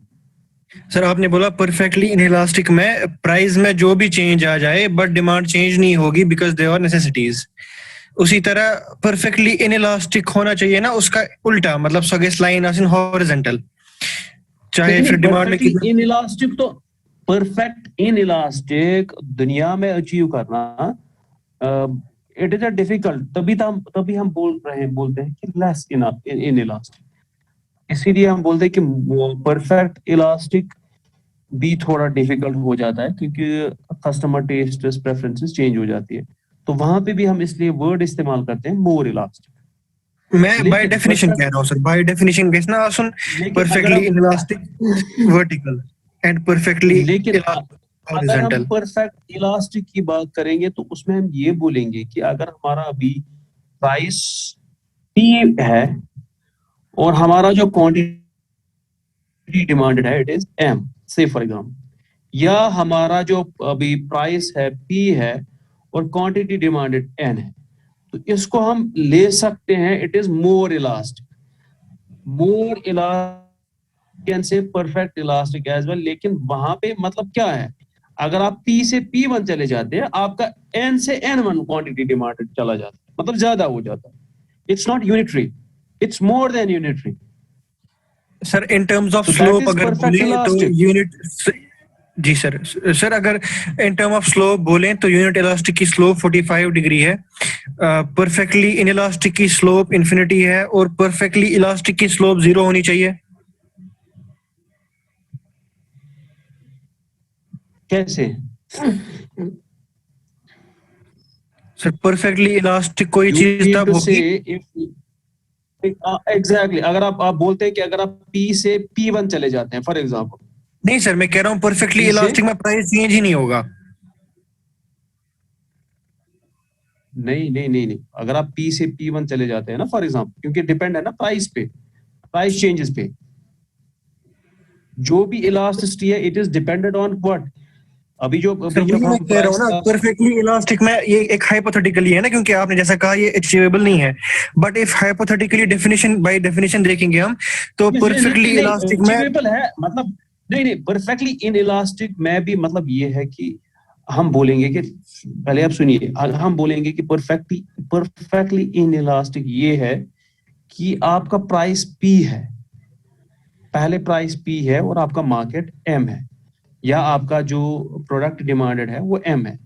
सर आपने बोला परफेक्टली इनइलास्टिक में प्राइस में जो भी चेंज आ जाए बट डिमांड चेंज नहीं होगी बिकॉज दे आर नेसेसिटीज। उसी तरह परफेक्टली इनइलास्टिक होना चाहिए ना उसका उल्टा, मतलब suggest line as in horizontal, चाहे फिर डिमांड में कितना। इनइलास्टिक तो परफेक्ट इनइलास्टिक दुनिया में अचीव करना इट इज अ डिफिकल्ट, तभी हम बोलते हैं कि लेस इनइलास्टिक। इसीलिए हम बोलते हैं कि परफेक्ट इलास्टिक भी थोड़ा डिफिकल्ट हो जाता है, क्योंकि कस्टमर टेस्ट प्रेफरेंसेस चेंज हो जाती है। तो वहां पे भी हम इसलिए वर्ड इस्तेमाल करते हैं मोर इलास्टिक। मैं बाय डेफिनेशन कह रहा हूं सर, बाय डेफिनेशन कैसे सुन, perfectly inelastic vertical and perfectly लेकिन अगर हम हॉरिजॉन्टल। परफेक्ट इलास्टिक की बात करेंगे तो उसमें हम ये बोलेंगे कि अगर हमारा अभी प्राइस P है और हमारा जो क्वांटिटी डिमांडेड है इट इज M, से फॉर एग्जाम्पल, या हमारा जो अभी प्राइस है P है और क्वांटिटी डिमांडेड N है, तो इसको हम ले सकते हैं it is more elastic. More elastic can say perfect elastic as well. लेकिन वहां पे मतलब क्या है, अगर आप P से P1 चले जाते हैं, आपका N से N1 क्वांटिटी डिमांडेड चला जाता है, मतलब ज्यादा हो जाता है। It's not unitary, it's more than unitary. Sir in terms of So that slope is अगर perfect बोले तो elastic. यूनिट, जी सर। सर अगर इन टर्म ऑफ स्लोप बोले तो यूनिट इलास्टिक की स्लोप 45 डिग्री है, परफेक्टली इनइलास्टिक की स्लोप इन्फिनिटी है और परफेक्टली इलास्टिक की स्लोप 0 होनी चाहिए। कैसे? सर परफेक्टली इलास्टिक कोई You चीज mean तब to say होगी। if एग्जैक्टली अगर आप बोलते हैं कि अगर आप P से P1 चले जाते हैं फॉर एग्जाम्पल। नहीं सर, मैं कह रहा हूँ परफेक्टली P से इलास्टिक में प्राइस चेंज ही नहीं होगा। नहीं, अगर आप P से P1 चले जाते हैं ना फॉर एग्जाम्पल, क्योंकि डिपेंड है ना प्राइस पे, प्राइस चेंजेस पे। जो भी इलास्टिसिटी है it is dependent on what. अभी सर वही जब मैं हम कह रहा हूँ ना, परफेक्टली इलास्टिक में ये एक हाइपोथेटिकली है ना, क्योंकि आपने जैसा कहा ये अचीवेबल नहीं है, but if hypothetically definition by definition देखेंगे हम तो परफेक्टली इलास्टिक में अचीवेबल है, मतलब नहीं परफेक्टली इन इलास्टिक में भी मतलब ये है कि हम बोलेंगे कि पहले आप सुनिए, हम बोलेंगे कि परफेक्टली इन इलास्टिक ये है कि आपका प्राइस P है पहले प्राइस P है और आपका मार्केट M है, या आपका जो प्रोडक्ट डिमांडेड है वो M है,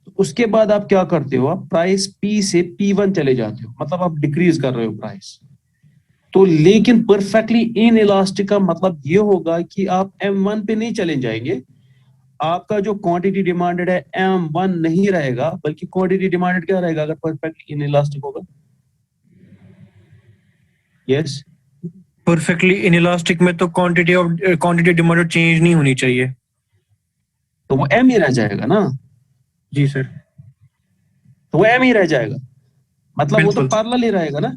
तो उसके बाद आप क्या करते हो, आप प्राइस P से P1 चले जाते हो, मतलब आप डिक्रीज कर रहे हो प्राइस। तो लेकिन परफेक्टली इन इलास्टिक का मतलब ये होगा कि आप M1 पे नहीं चले जाएंगे, आपका जो क्वांटिटी डिमांडेड है M1 नहीं रहेगा, बल्कि क्वांटिटी डिमांडेड क्या रहेगा अगर परफेक्टली इन इलास्टिक होगा? यस, परफेक्टली इनइलास्टिक में तो क्वांटिटी डिमांड चेंज नहीं होनी चाहिए। तो वो M ही रह जाएगा ना, जी सर। तो वो M ही रह जाएगा, मतलब वो तो बिल्कुल। पैरेलल ही रहेगा ना,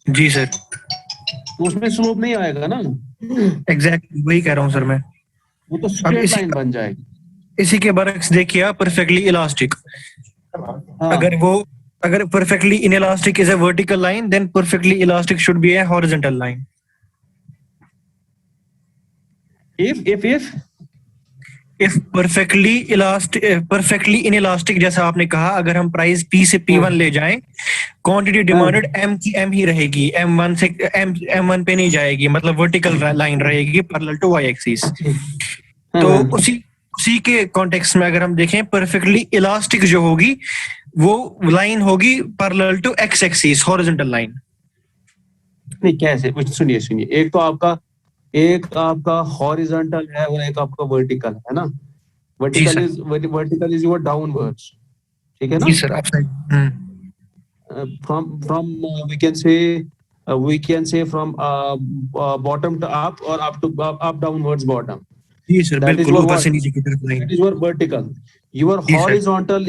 जी सर, तो उसमें स्लोप नहीं आएगा ना, एग्जैक्टली वही कह रहा हूँ सर मैं। वो तो अब स्ट्रेट लाइन बन जाएगी। इसी के बरक्स देखिए आप, परफेक्टली इलास्टिक, हाँ, अगर perfectly inelastic is a vertical line, then perfectly elastic should be a horizontal line. if perfectly inelastic जैसा आपने कहा, अगर हम प्राइस P से P1 ले जाएं, क्वांटिटी डिमांडेड M की M ही रहेगी, M1 से M1 पे नहीं जाएगी, मतलब वर्टिकल लाइन रहेगी पैरेलल टू y एक्सिस। तो उसी के कॉन्टेक्स्ट में अगर हम देखें, परफेक्टली इलास्टिक जो होगी वो लाइन होगी parallel to x axis, horizontal line. नहीं कैसे, सुनिए सुनिए, एक आपका हॉरिजॉन्टल है और एक आपका वर्टिकल है ना, जी sir. Vertical is your downwards, ठीक है ना, जी सर, आप सही। from we can say from bottom to up or up to up downwards bottom. जी सर, That is बिल्कुल your ऊपर what? से नीचे की तरफ लाइन। That is your vertical. Your जी sir, horizontal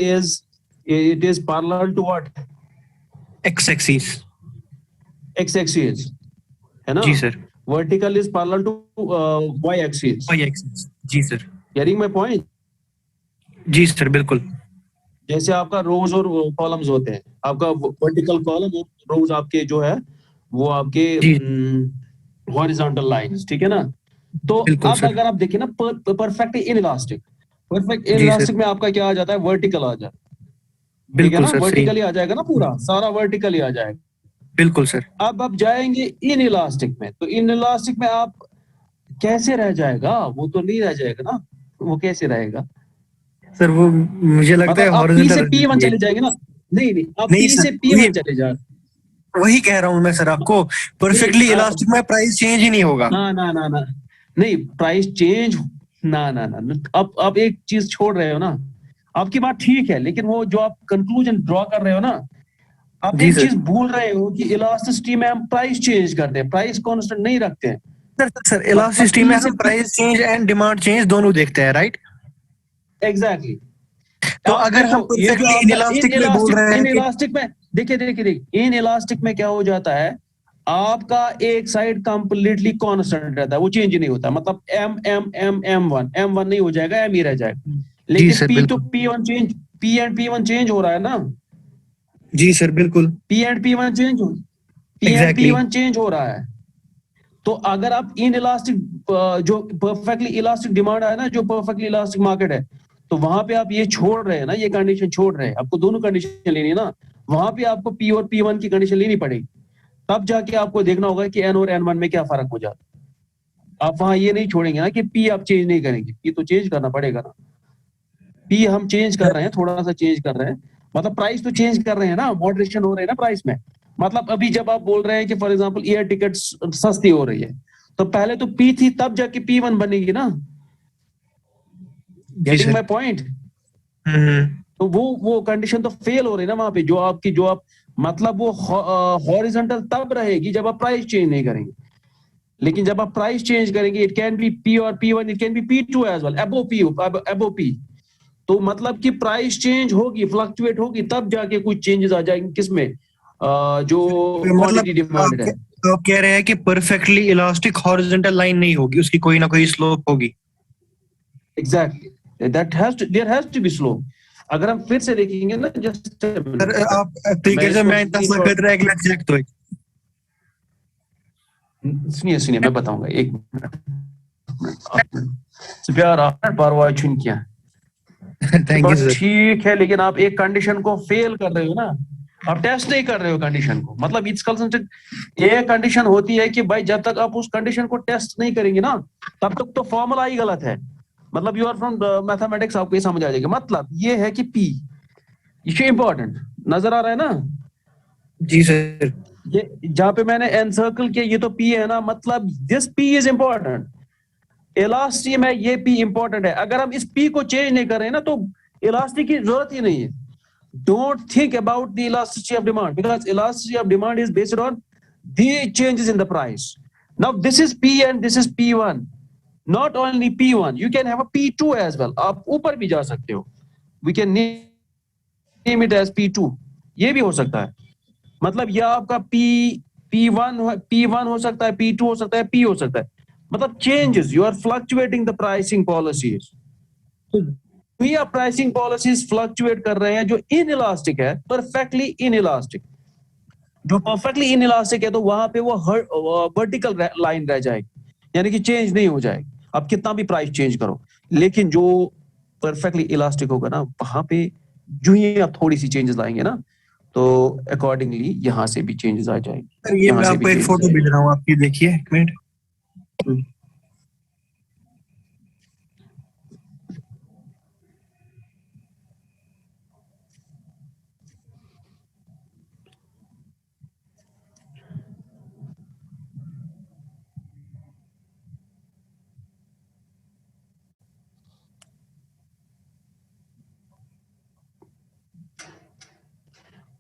is parallel to what? x axis. X axis, है ना? जी sir, Vertical is parallel to Y axis. y axis. जी सर। Getting my point? जी सर, बिल्कुल। जैसे आपका रोज और कॉलम्स होते हैं, आपका वर्टिकल कॉलम और रोज आपके जो है वो आपके जी हॉरिजॉन्टल लाइंस, ठीक है ना। तो बिल्कुल अब सर। अगर आप देखिए ना, परफेक्ट इनइलास्टिक, परफेक्ट जी सर, इनइलास्टिक में आपका क्या आ जाता है, वर्टिकल आ जाता है, ठीक है बिल्कुल ना, सर, सही। वर्टिकली आ जाएगा ना, पूरा सारा वर्टिकली आ जाएगा। बिल्कुल सर। अब आप जाएंगे इन इलास्टिक में, तो इन इलास्टिक में आप कैसे रह जाएगा, वो तो नहीं रह जाएगा ना, वो कैसे रहेगा, सर वो मुझे लगता है मतलब आप P हॉरिजॉन्टल से रहना P1 चाहिए। चले जाएंगे ना, नहीं नहीं, आप नहीं P सर, से वही P1 चले जाए, वही कह रहा हूँ मैं सर आपको, नहीं परफेक्टली इलास्टिक में प्राइस चेंज ही नहीं होगा। ना ना ना ना, नहीं प्राइस चेंज, ना ना ना ना, आप एक चीज छोड़ रहे हो ना, आपकी बात ठीक है, लेकिन वो जो आप कंक्लूजन ड्रॉ कर रहे हो ना, आप जी एक सर। चीज भूल रहे हो कि इलास्टिसिटी में हम प्राइस चेंज करते हैं, प्राइस कांस्टेंट नहीं रखते हैं, सर मतलब इलास्टिसिटी में P से हम price change and demand change दोनों देखते हैं, राइट? एग्जैक्टली। तो आप अगर देखो हम ये जो परफेक्टली आपका इनइलास्टिक में बोल रहे इन हैं कि इलास्टिक में, देखिए देखिए देखिए, इन इलास्टिक में क्या हो जाता है, आपका एक साइड कंप्लीटली कांस्टेंट रहता है, वो चेंज नहीं होता, मतलब M1 नहीं हो जाएगा, M ही रह जाएगा, जी लेकिन सर, P तो बिल्कुल। P1 चेंज हो रहा है ना, जी सर, बिल्कुल। P1 exactly. चेंज हो रहा है। तो अगर आप इन इलास्टिक, जो परफेक्टली इलास्टिक डिमांड है ना, जो परफेक्टली इलास्टिक मार्केट है, तो वहां पे आप ये छोड़ रहे हैं ना, ये कंडीशन छोड़ रहे हैं, आपको दोनों कंडीशन लेनी है ना, वहां पे आपको P और P1 की कंडीशन लेनी पड़ेगी, तब जाके आपको देखना होगा कि N और N1 में क्या फर्क हो जाता है। आप वहां ये नहीं छोड़ेंगे ना कि P आप चेंज नहीं करेंगे, P तो चेंज करना पड़ेगा ना, P हम चेंज कर रहे हैं, थोड़ा सा चेंज कर रहे हैं, मतलब प्राइस तो चेंज कर रहे हैं ना, मॉडरेशन हो रहे हैं ना प्राइस में, मतलब अभी जब आप बोल रहे हैं कि फॉर एग्जांपल एयर टिकट सस्ती हो रही है, तो पहले तो P थी, तब जाके P1 बनेगी ना, जी getting sir. My point. Hmm. तो वो कंडीशन तो फेल हो रही है ना वहां पे, जो आप मतलब वो हॉरिजॉन्टल तब रहेगी जब आप प्राइस चेंज नहीं करेंगे, लेकिन जब आप प्राइस चेंज करेंगे, इट कैन बी P और P1, it can be P2 as well, above P, तो मतलब कि प्राइस चेंज होगी, फ्लक्चुएट होगी, तब जाके कुछ चेंजेस आ जाएंगे किसमें, जो मतलब क्वांटिटी डिमांडेड है। आप कह रहे हैं कि परफेक्टली इलास्टिक हॉरिजॉन्टल लाइन नहीं होगी, उसकी कोई ना कोई स्लोप होगी। Exactly, there has to be slow. अगर हम फिर से देखेंगे ना, जस्ट सर आप तरीके से मैं दस वक्त रेगुलर चेक तो सुनिए मैं बताऊंगा, एक मिनट प्यार, आप परवाह छुन किया, थैंक यू सर। ठीक है, लेकिन आप एक कंडीशन को फेल कर रहे हो ना, आप टेस्ट नहीं कर रहे हो कंडीशन को, मतलब इट्स कंसिस्टेंट। ये कंडीशन होती है कि भाई जब तक आप उस कंडीशन को टेस्ट नहीं करेंगे ना, तब तक तो फॉर्मूला ही गलत है। मतलब यू आर फ्रॉम मैथमेटिक्स, आपको ये समझ आ जाएगा। मतलब ये है कि पी, ये इंपॉर्टेंट नजर आ रहा है ना, जी सर। ये जहां पे मैंने एन सर्कल किया, ये तो पी है ना, मतलब this P is important. Elastic में ये पी इंपॉर्टेंट है। अगर हम इस पी को चेंज नहीं कर रहे हैं ना, तो इलास्टिक की जरूरत ही नहीं है। Don't think about the elasticity of demand, because elasticity of demand is based on the changes in the price. Now this is P and this is P1. Not only P1, you can have a P2 as well. आप ऊपर भी जा सकते हो. We can name it as P2. ये भी हो सकता है। मतलब यह आपका P1 हो सकता है, P2 हो सकता है, P हो सकता है। मतलब changes, you are fluctuating the pricing policies. we are pricing policies fluctuate कर रहे हैं, जो inelastic है, perfectly inelastic। जो perfectly inelastic है, तो वहां पे वो vertical line रह जाएगी, यानी कि चेंज नहीं हो जाएगी, आप कितना भी प्राइस चेंज करो। लेकिन जो perfectly elastic होगा ना, वहां पे जो ही आप थोड़ी सी चेंजेस लाएंगे ना, तो अकॉर्डिंगली यहाँ से भी चेंजेस आ जाएंगे। सर ये मैं आपको एक फोटो भेज रहा हूँ, आप ये देखिए एक minute.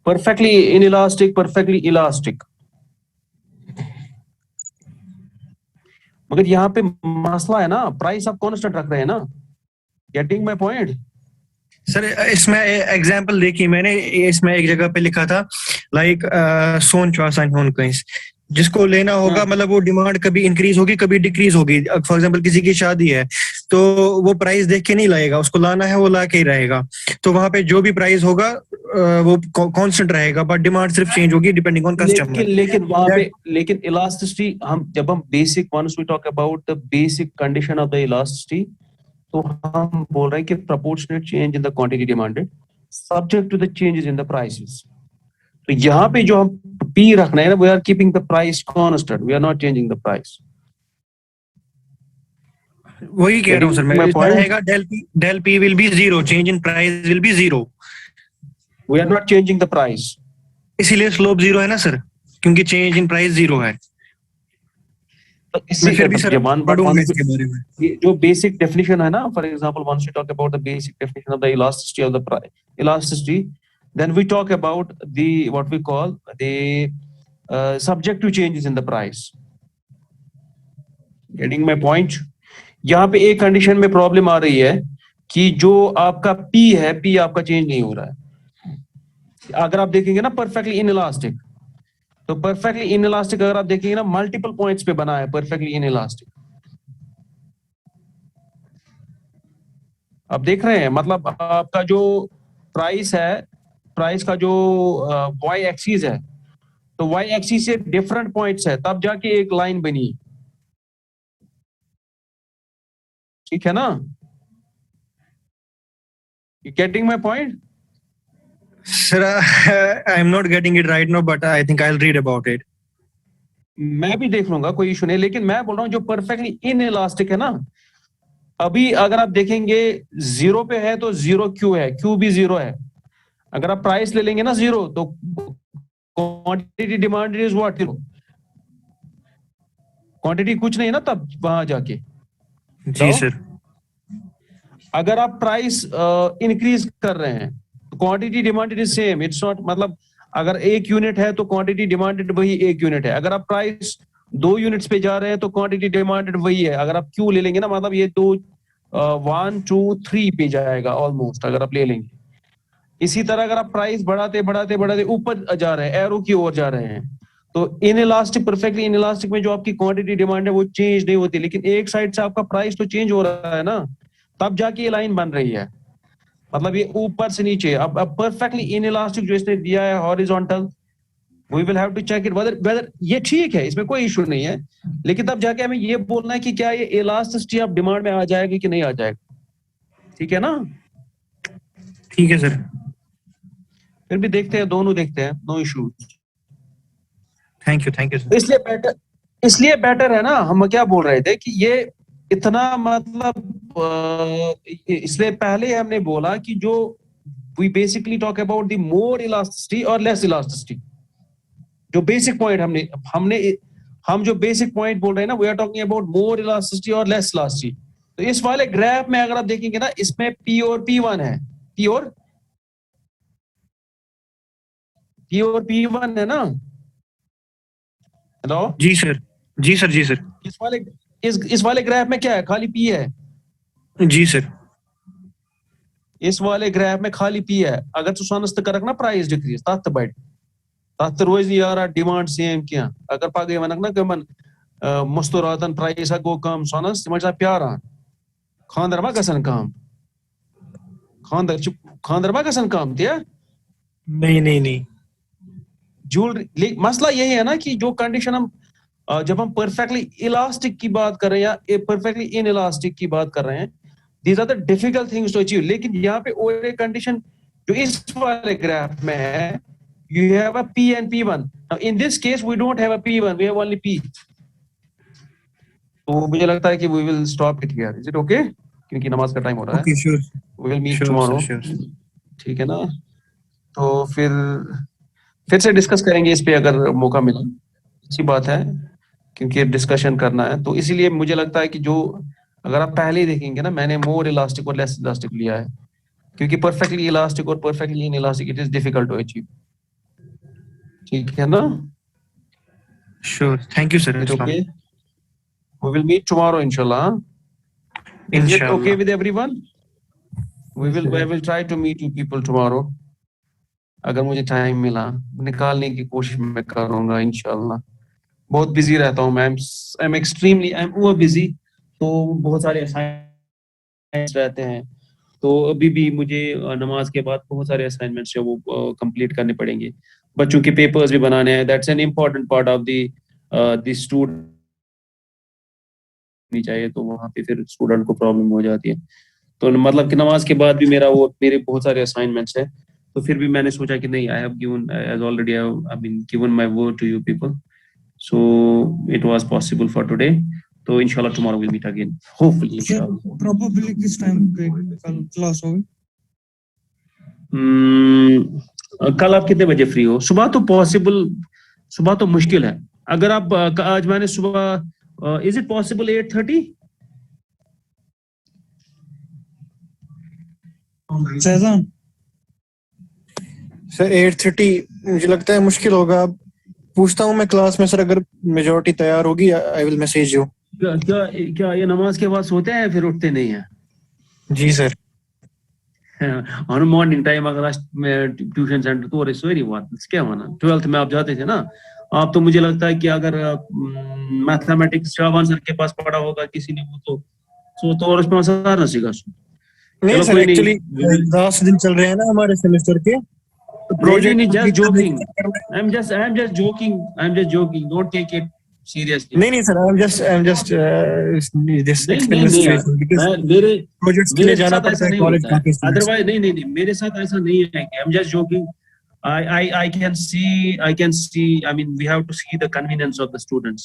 perfectly inelastic, perfectly elastic। मगर यहाँ पे मसला है ना, प्राइस आप कांस्टेंट रख रहे हैं ना। Getting my point? सर इसमें एग्जांपल देखिए मैंने, इसमें एक जगह पे लिखा था लाइक सोन चौसा कहीं, जिसको लेना होगा मतलब वो डिमांड कभी इंक्रीज होगी कभी डिक्रीज होगी। फॉर एग्जांपल किसी की शादी है तो वो प्राइस देख के नहीं लाएगा, उसको लाना है वो ला के ही रहेगा। तो वहां पे जो भी प्राइस होगा वो कांस्टेंट रहेगा, बट डिमांड सिर्फ चेंज होगी डिपेंडिंग ऑन कस्टमर। लेकिन वहां पे लेकिन इलास्टिसिटी, हम जब हम basic, once we talk about the basic condition of the elasticity, तो हम बोल रहे हैं कि proportionate change in the quantity demanded subject to the changes in the prices. तो यहाँ पे जो हम पी रखना है ना, we are keeping the price constant, we are not changing the price. वही कह रहा हूँ सर मैं, इसमें रहेगा del P will be zero, change in price will be zero. We are not changing the price, इसीलिए स्लोप जीरो है ना सर, क्योंकि चेंज इन प्राइस जीरो है। मैं फिर भी सर पढ़ूंगा इसके बारे में। ये जो बेसिक डेफिनेशन है ना, for example once you talk about the basic definition of the elasticity of the price, elasticity, then we talk about the what we call the subject to changes in the price। getting my point? यहाँ पे एक condition में problem आ रही है कि जो आपका P है, P आपका चेंज नहीं हो रहा है। अगर आप देखेंगे ना परफेक्टली इनइलास्टिक, तो परफेक्टली इनइलास्टिक अगर आप देखेंगे ना, मल्टीपल पॉइंट्स पे बना है परफेक्टली इनइलास्टिक। आप देख रहे हैं, मतलब आपका जो प्राइस है, प्राइस का जो वाई एक्सिस है, तो वाई एक्सिस से डिफरेंट पॉइंट्स है, तब जाके एक लाइन बनी। ठीक है ना? Getting my point? Sir I am not getting it right now, but I think I will read about it. मैं भी देख लूंगा, कोई इशू नहीं, लेकिन मैं बोल रहा हूँ जो परफेक्टली इनइलास्टिक है ना, अभी अगर आप देखेंगे जीरो पे है तो जीरो क्यू है, क्यू भी जीरो है। अगर आप प्राइस ले लेंगे ना जीरो, तो quantity demand is what? Zero. Quantity कुछ नहीं है ना तब वहां जाके। जी सर। अगर आप प्राइस इंक्रीज कर रहे हैं, quantity demanded is same, it's not, मतलब अगर एक यूनिट है तो क्वांटिटी डिमांडेड वही एक यूनिट है। अगर आप प्राइस 2 यूनिट्स पे जा रहे हैं तो क्वांटिटी डिमांडेड वही है। अगर आप क्यू ले लेंगे ना, मतलब ये 2 1 2 3 पे जाएगा ऑलमोस्ट, अगर आप ले लेंगे। इसी तरह अगर आप प्राइस बढ़ाते बढ़ाते बढ़ाते ऊपर जा रहे हैं, एरो की ओर जा रहे हैं, तो इनइलास्टिक, परफेक्टली इनइलास्टिक में जो आपकी क्वांटिटी डिमांड है वो चेंज नहीं होती, लेकिन एक साइड से आपका प्राइस तो चेंज हो रहा है ना, तब जाके ये लाइन बन रही है। मतलब ये ऊपर से नीचे। अब परफेक्टली इनइलास्टिक जो इसने दिया है horizontal, we will have to check it whether ये ठीक है, इसमें कोई इशू नहीं है, लेकिन तब जाके हमें ये बोलना है कि क्या ये इलास्टिसिटी ऑफ डिमांड में आ जाएगा कि नहीं आ जाएगा। ठीक है ना? ठीक है सर। फिर भी देखते हैं, दोनों देखते हैं, no issues. Thank you sir. इसलिए बेटर है ना, हम क्या बोल रहे थे कि ये इतना मतलब इसलिए पहले हमने बोला कि जो we basically talk about the more elasticity और लेस इलास्टिसिटी। जो बेसिक पॉइंट हम जो बेसिक पॉइंट बोल रहे हैं ना, we are talking about more elasticity और लेस इलास्टिसिटी। तो इस वाले ग्राफ में अगर आप देखेंगे ना, इसमें P और P1 है, P और P1 है ना। हेलो जी सर। इस वाले ग्राफ में क्या है, खाली P है। जी सर। इस वाले ग्राफ में खाली P है। अगर तू सनस्त करक ना प्राइस डिक्रीज तथ बढ़, तथ रोज यार डिमांड सेम क्या। अगर पगे वनक ना कमन मुस्तुरातन प्राइस गो कम सनस तम प्यारान, खानदर मा गसन कम, खानदर मा गसन कम ते नहीं। ज्वेलरी। मसला यही है ना कि जो कंडीशन हम जब हम परफेक्टली इलास्टिक की बात कर रहे हैं या परफेक्टली इन इलास्टिक की बात कर रहे हैं, these are the difficult things to achieve. लेकिन यहाँ पे और एक कंडीशन जो इस वाले ग्राफ में है, you have a P and P1. Now in this case we don't have a P1, we have only P. तो मुझे लगता है कि we will stop it here. Is it okay? क्योंकि नमाज का टाइम हो रहा है। Okay sure. We will meet tomorrow. ठीक है ना। तो फिर से डिस्कस करेंगे इस पे अगर मौका मिला। अच्छी बात है क्योंकि डिस्कशन करना है। तो इसीलिए मुझे लगता है कि जो अगर आप पहले ही देखेंगे ना, मैंने मोर इलास्टिक और लेस इलास्टिक लिया है क्योंकि परफेक्टली इलास्टिक और perfectly inelastic it is difficult to achieve. ठीक है ना। Sure. Thank you sir. It's okay. We will meet tomorrow, inshallah. Is it okay with everyone? I will try to meet you people tomorrow. अगर मुझे time मिला निकालने की कोशिश मैं करूंगा इंशाल्लाह। बहुत बिजी रहता हूँ मैं, आई एम ओवर बिजी। तो बहुत सारे असाइनमेंट्स रहते हैं, तो अभी भी मुझे नमाज के बाद बहुत सारे असाइनमेंट्स है वो कंप्लीट करने पड़ेंगे। बच्चों के पेपर्स भी बनाने हैं। That's an important part of the student नहीं चाहिए, तो वहाँ पे फिर स्टूडेंट को प्रॉब्लम हो जाती है। तो मतलब कि नमाज के बाद भी मेरे बहुत सारे असाइनमेंट्स हैं। तो फिर भी मैंने सोचा कि नहीं, I have given as already I been given my word to you people, so it was possible for today. तो इंशाल्लाह tomorrow will meet again hopefully इंशाल्लाह। प्रोबेबली किस टाइम पे कल क्लास होगी? कल आप कितने बजे फ्री हो? सुबह तो पॉसिबल, सुबह तो मुश्किल है। अगर आप आज मैंने सुबह is it possible 8:30? Shahzan sir 8:30 मुझे लगता है मुश्किल होगा। पूछता हूँ मैं क्लास में सर, अगर मेजॉरिटी तैयार होगी आई विल मैसेज यू। क्या ये नमाज के बाद सोते हैं फिर उठते नहीं है? जी सर। ऑन मॉर्निंग टाइम अगर ट्यूशन सेंटर तो और सॉरी बात क्या माना 12th में आप जाते थे ना, आप तो मुझे लगता है कि अगर मैथमेटिक्स शाबान सर के पास पढ़ा होगा किसी ने, वो तो और उसमें आंसर ना सीखा। नहीं सर, एक्चुअली 10 दिन चल रहे हैं ना हमारे सेमेस्टर के project. just joking. I'm just joking. Don't take it seriously. नहीं sir, I'm just this explaining the situation because projects के लिए जाना पड़ता है कॉलेज काफी। अदरवाइज नहीं मेरे साथ ऐसा नहीं है। I'm just joking. I can see. I mean, we have to see the convenience of the students.